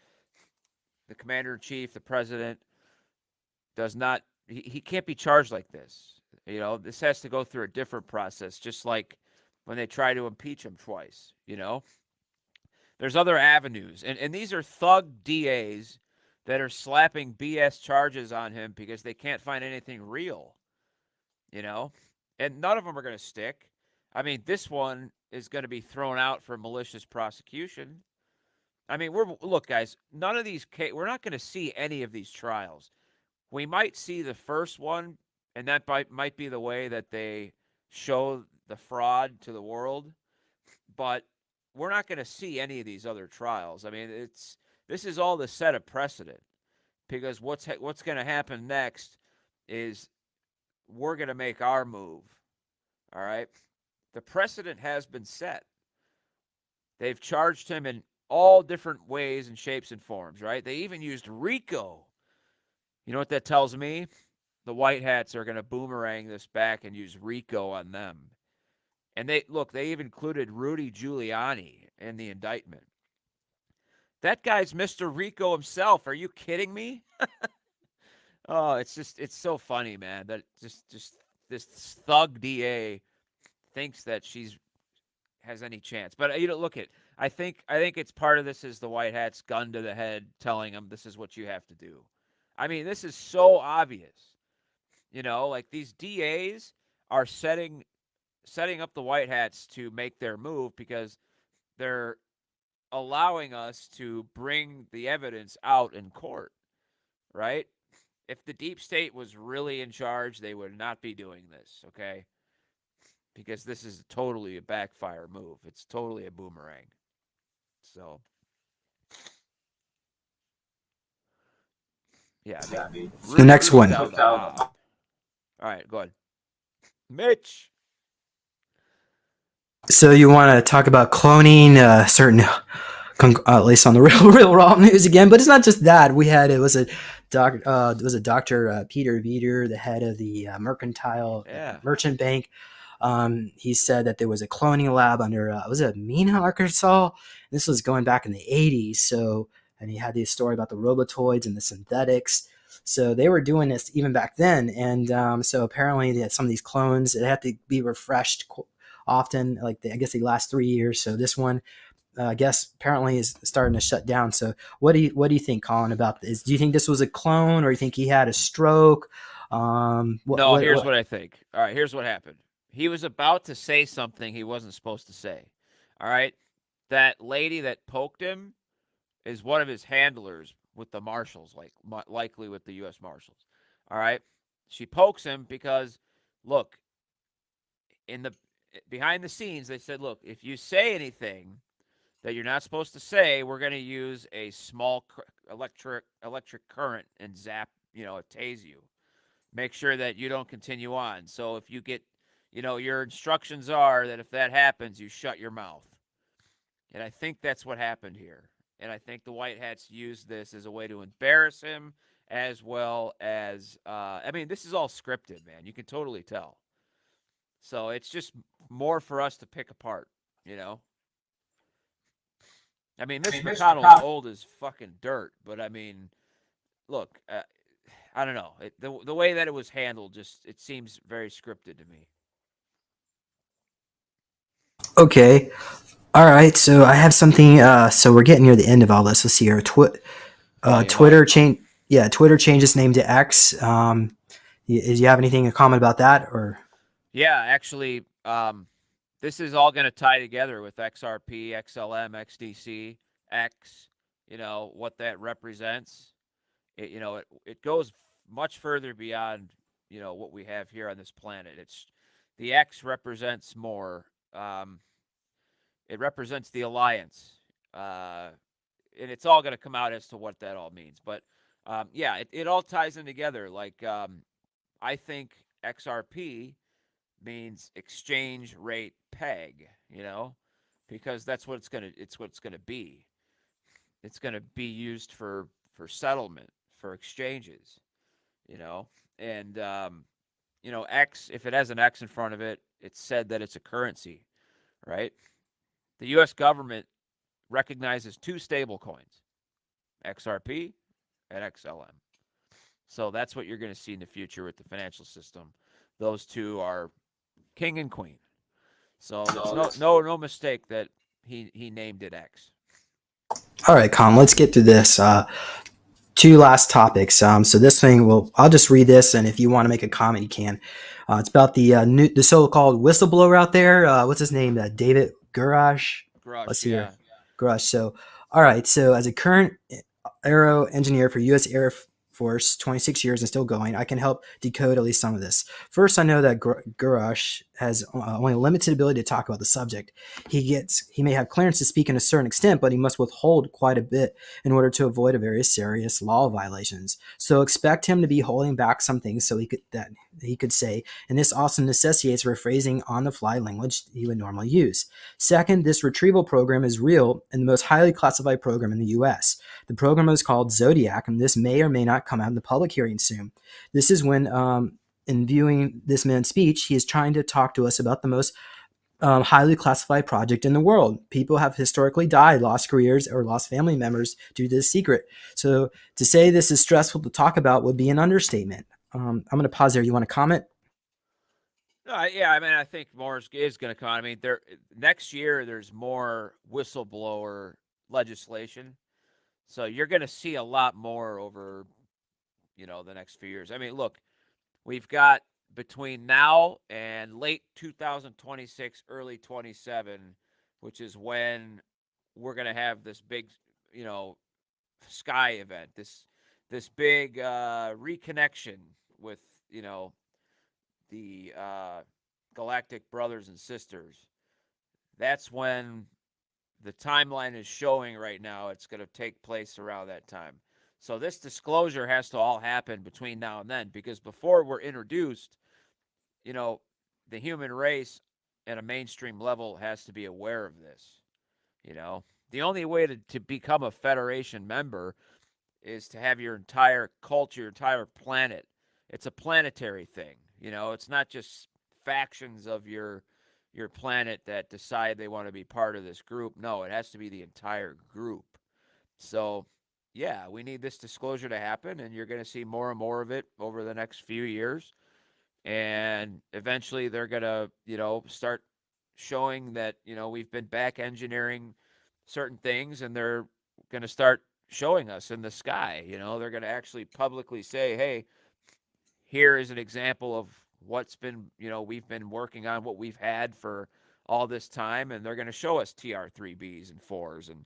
the commander in chief, the president, does not he can't be charged like this. This has to go through a different process, just like when they try to impeach him twice. There's other avenues, and these are thug DAs that are slapping BS charges on him because they can't find anything real. And none of them are going to stick. I mean, this one is going to be thrown out for malicious prosecution. I mean, look, guys, none of these we're not going to see any of these trials. We might see the first one, and that might be the way that they show the fraud to the world, but we're not going to see any of these other trials. I mean, this is all to set a precedent, because what's going to happen next is we're going to make our move. All right? The precedent has been set. They've charged him in all different ways and shapes and forms, right? They even used RICO. You know what that tells me? The white hats are going to boomerang this back and use RICO on them. And they even included Rudy Giuliani in the indictment. That guy's Mr. RICO himself. Are you kidding me? Oh, it's so funny, man. That just this thug DA thinks that she's has any chance. But look at. I think it's part of this is the white hats gun to the head telling them this is what you have to do. I mean, this is so obvious. Like these DAs are setting up the white hats to make their move because they're allowing us to bring the evidence out in court, right? If the deep state was really in charge, they would not be doing this, okay? Because this is totally a backfire move. It's totally a boomerang. So, yeah, I mean, The next one. all right, go ahead. Mitch. So you want to talk about cloning certain, at least on the real raw news again, but it's not just that. It was a Dr. Peter Veeder, the head of the Mercantile Merchant Bank. He said that there was a cloning lab under was it Mena, Arkansas? This was going back in the 80s. So, and he had the story about the robotoids and the synthetics. So they were doing this even back then, and so apparently some of these clones, it had to be refreshed often. Like I guess they last 3 years. So this one, I guess apparently is starting to shut down. So what do you think, Colin, about this? Do you think this was a clone, or do you think he had a stroke? Here's what I think. All right, here's what happened. He was about to say something he wasn't supposed to say. All right, that lady that poked him is one of his handlers with the marshals, likely with the U.S. Marshals. All right, she pokes him because, look, behind the scenes, they said, look, if you say anything that you're not supposed to say, we're going to use a small electric current and zap, tase you. Make sure that you don't continue on. So if you get your instructions are that if that happens, you shut your mouth. And I think that's what happened here. And I think the White Hats used this as a way to embarrass him, as well as, this is all scripted, man. You can totally tell. So it's just more for us to pick apart, you know? Mitch McConnell's old as fucking dirt, but look, I don't know. The way that it was handled, it seems very scripted to me. Okay. All right. So I have something. So we're getting near the end of all this. Let's see here. Twitter change. Yeah, Twitter changed its name to X. Do you have anything in comment about that, or? Yeah, actually, this is all going to tie together with XRP, XLM, XDC, X. What that represents. It goes much further beyond what we have here on this planet. It's the X represents more. It represents the alliance, and it's all going to come out as to what that all means. But yeah, it all ties in together. Like I think XRP means exchange rate peg. Because that's what it's what it's gonna be. It's gonna be used for settlement, for exchanges. You know, and X, if it has an X in front of it, it's said that it's a currency, right? The U.S. government recognizes two stable coins, XRP and XLM. So that's what you're going to see in the future with the financial system. Those two are king and queen. So it's no mistake that he named it X. All right, Colin. Let's get through this. Two last topics. So this thing, well, I'll just read this, and if you want to make a comment, you can. It's about the so-called whistleblower out there. What's his name? David Gurash. Let's Grush, see here. yeah. Gurash. So, all right. So, as a current aero engineer for U.S. Air Force, 26 years and still going, I can help decode at least some of this. First, I know that Gurash has only limited ability to talk about the subject. He may have clearance to speak in a certain extent, but he must withhold quite a bit in order to avoid a very serious law violations. So expect him to be holding back some things so he could say, and this also necessitates rephrasing on the fly language he would normally use. Second, this retrieval program is real and the most highly classified program in the US. The program is called Zodiac, and this may or may not come out in the public hearing soon. This is when, in viewing this man's speech, he is trying to talk to us about the most highly classified project in the world. People have historically died, lost careers, or lost family members due to this secret. So to say this is stressful to talk about would be an understatement. I'm going to pause there. You want to comment? No, yeah, I think more is going to come. Next year there's more whistleblower legislation, so you're going to see a lot more over the next few years. Look, we've got between now and late 2026, early 27, which is when we're going to have this big, sky event, this big reconnection with the galactic brothers and sisters. That's when the timeline is showing right now. It's going to take place around that time. So this disclosure has to all happen between now and then, because before we're introduced, the human race at a mainstream level has to be aware of this. The only way to become a Federation member is to have your entire culture, your entire planet. It's a planetary thing. It's not just factions of your planet that decide they want to be part of this group. No, it has to be the entire group. So, yeah, we need this disclosure to happen, and you're going to see more and more of it over the next few years. And eventually they're going to, start showing that, we've been back engineering certain things, and they're going to start showing us in the sky. They're going to actually publicly say, hey, here is an example of what's been, we've been working on, what we've had for all this time. And they're going to show us TR3Bs and 4s and,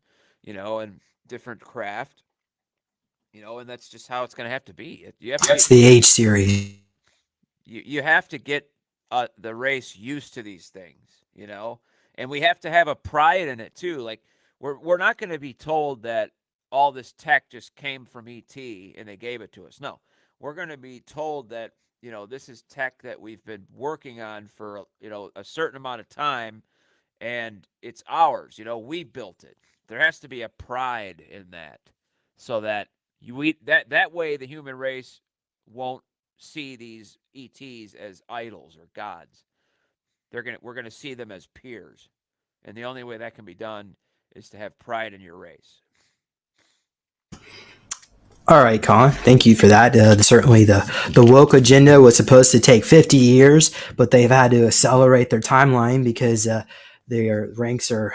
and different craft, and that's just how it's going to have to be. That's the H series. You have to get the race used to these things, and we have to have a pride in it too. Like we're not going to be told that all this tech just came from ET and they gave it to us. No, we're going to be told that this is tech that we've been working on for, a certain amount of time, and it's ours. We built it. There has to be a pride in that, so that that way the human race won't see these ETs as idols or gods. We're gonna see them as peers, and the only way that can be done is to have pride in your race. All right, Colin. Thank you for that. Certainly, the woke agenda was supposed to take 50 years, but they've had to accelerate their timeline because their ranks are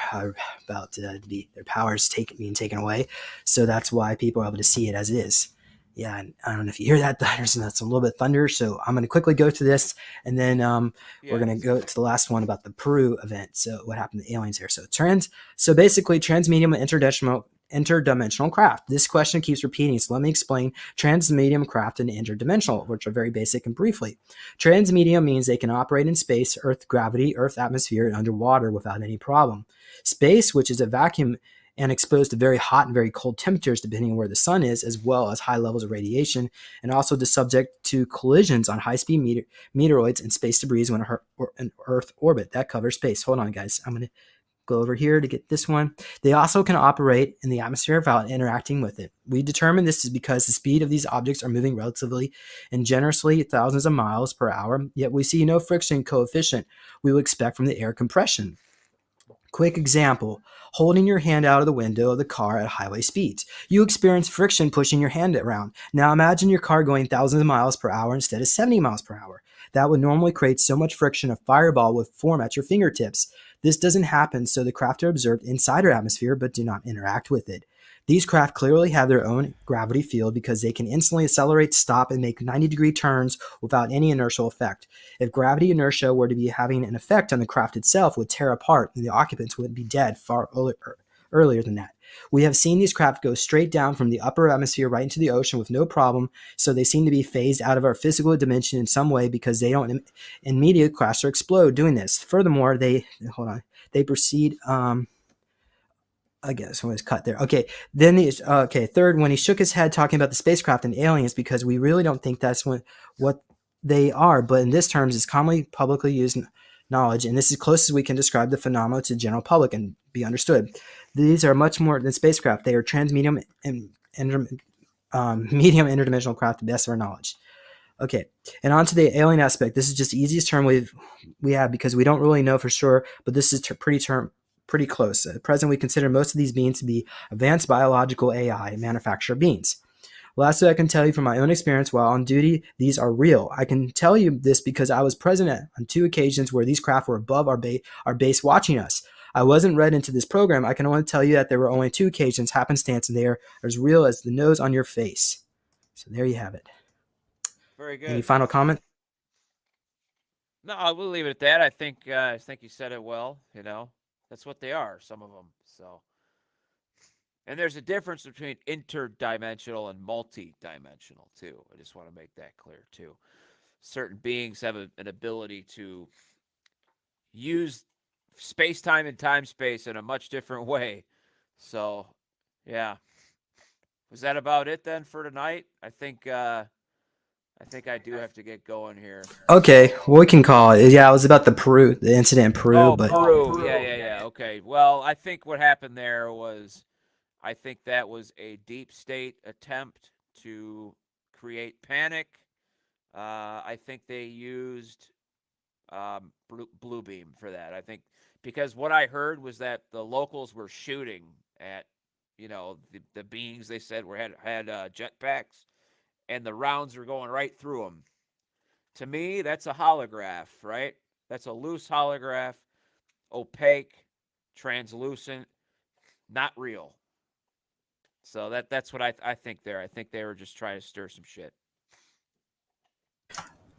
about to be their powers being taken away. So that's why people are able to see it as it is. Yeah, and I don't know if you hear that. That's a little bit thunder. So I'm going to quickly go through this, and then we're Yeah. going to go to the last one about the Peru event. So what happened to the aliens here? So basically, transmedium interdimensional craft. This question keeps repeating, so let me explain transmedium craft and interdimensional, which are very basic and briefly. Transmedium means they can operate in space, Earth gravity, Earth atmosphere, and underwater without any problem. Space, which is a vacuum and exposed to very hot and very cold temperatures depending on where the sun is, as well as high levels of radiation, and also to subject to collisions on high-speed meteoroids and space debris when in Earth orbit. That covers space. Hold on, guys. I'm going to go over here to get this one. They also can operate in the atmosphere without interacting with it. We determine this is because the speed of these objects are moving relatively and generously thousands of miles per hour, yet we see no friction coefficient we would expect from the air compression. Quick example, holding your hand out of the window of the car at highway speeds. You experience friction pushing your hand around. Now imagine your car going thousands of miles per hour instead of 70 miles per hour. That would normally create so much friction a fireball would form at your fingertips. This doesn't happen, so the craft are observed inside our atmosphere but do not interact with it. These craft clearly have their own gravity field because they can instantly accelerate, stop, and make 90-degree turns without any inertial effect. If gravity inertia were to be having an effect on the craft itself, it would tear apart and the occupants would be dead far earlier than that. We have seen these craft go straight down from the upper atmosphere right into the ocean with no problem, so they seem to be phased out of our physical dimension in some way because they don't immediately crash or explode doing this. Furthermore, they proceed. I guess when it's cut there. Okay, then third, when he shook his head talking about the spacecraft and aliens, because we really don't think that's what they are, but in this terms, it's commonly publicly used knowledge, and this is close as we can describe the phenomena to the general public and be understood. These are much more than spacecraft; they are transmedium and medium interdimensional craft, to the best of our knowledge. Okay, and on to the alien aspect. This is just the easiest term we have because we don't really know for sure, but this is pretty close. At present, we consider most of these beings to be advanced biological AI manufactured beings. Lastly, I can tell you from my own experience while on duty, these are real. I can tell you this because I was present on 2 occasions where these craft were above our base watching us. I wasn't read into this program. I can only tell you that there were only 2 occasions, happenstance, and they are as real as the nose on your face. So there you have it. Very Any good. final comment? No, I will leave it at that. I think you said it well. That's what they are. Some of them. So, and there's a difference between interdimensional and multidimensional too. I just want to make that clear too. Certain beings have an ability to use space time and time space in a much different way. So, yeah. Was that about it then for tonight? I think I do have to get going here. Okay, So, well, we can call it. Yeah, it was about the incident in Peru, oh, but Peru. Yeah, yeah, yeah. Okay. Well, I think what happened there was, I think that was a deep state attempt to create panic. I think they used blue beam for that. I think because what I heard was that the locals were shooting at, the beings they said had jetpacks, and the rounds were going right through them. To me, that's a holograph, right? That's a loose holograph, opaque, translucent, not real. So that's what I think there. I think they were just trying to stir some shit.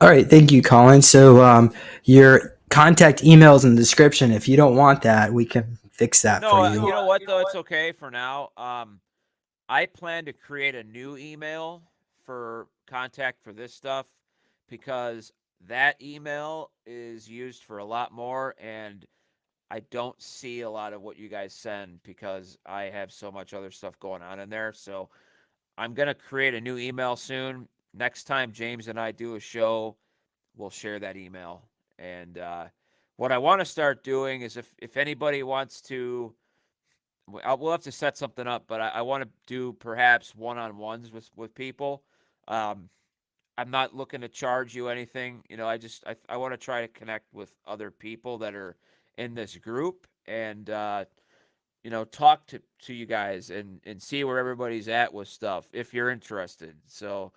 all right, thank you, Colin. So your contact emails in the description. If you don't want that, we can fix that for No, you. you know what though? It's okay for now. I plan to create a new email for contact for this stuff because that email is used for a lot more, and I don't see a lot of what you guys send because I have so much other stuff going on in there. So I'm gonna create a new email soon, next time James and I do a show, we'll share that email. And what I want to start doing is if anybody wants to, we'll have to set something up, but I want to do perhaps one-on-ones with people. I'm not looking to charge you anything. I want to try to connect with other people that are in this group and talk to you guys and see where everybody's at with stuff if you're interested. So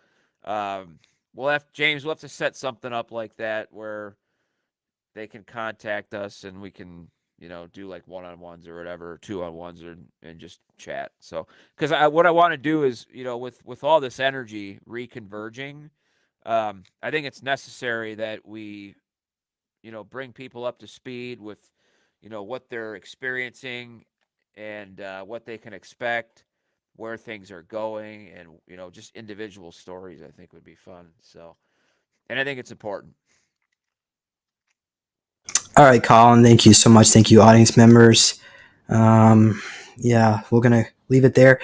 we'll have to set something up like that where they can contact us and we can do like one-on-ones or whatever, two-on-ones, and just chat. So because what I want to do is with all this energy reconverging, I think it's necessary that we bring people up to speed with what they're experiencing and what they can expect, where things are going, and just individual stories. I think would be fun. So, and I think it's important. All right, Colin, thank you so much. Thank you, audience members. Yeah, we're going to leave it there.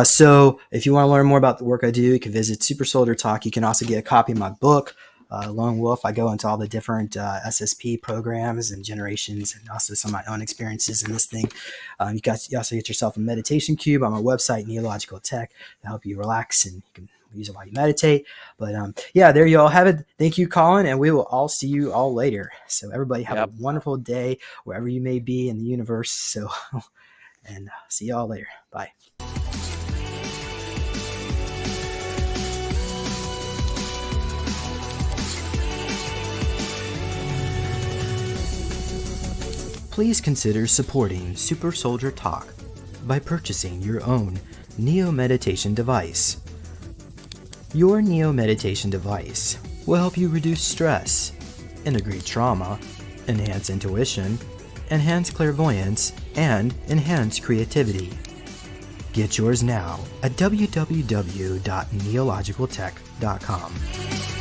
So if you want to learn more about the work I do, you can visit Super Soldier Talk. You can also get a copy of my book, Lone Wolf. I go into all the different SSP programs and generations and also some of my own experiences in this thing. You also get yourself a meditation cube on my website, Neological Tech, to help you relax, and you can use it while you meditate. But yeah, there you all have it. Thank you, Colin, and we will all see you all later. So everybody have a wonderful day wherever you may be in the universe. So, and see you all later. Bye. Please consider supporting Super Soldier Talk by purchasing your own Neo Meditation device. Your Neo Meditation device will help you reduce stress, integrate trauma, enhance intuition, enhance clairvoyance, and enhance creativity. Get yours now at www.neologicaltech.com.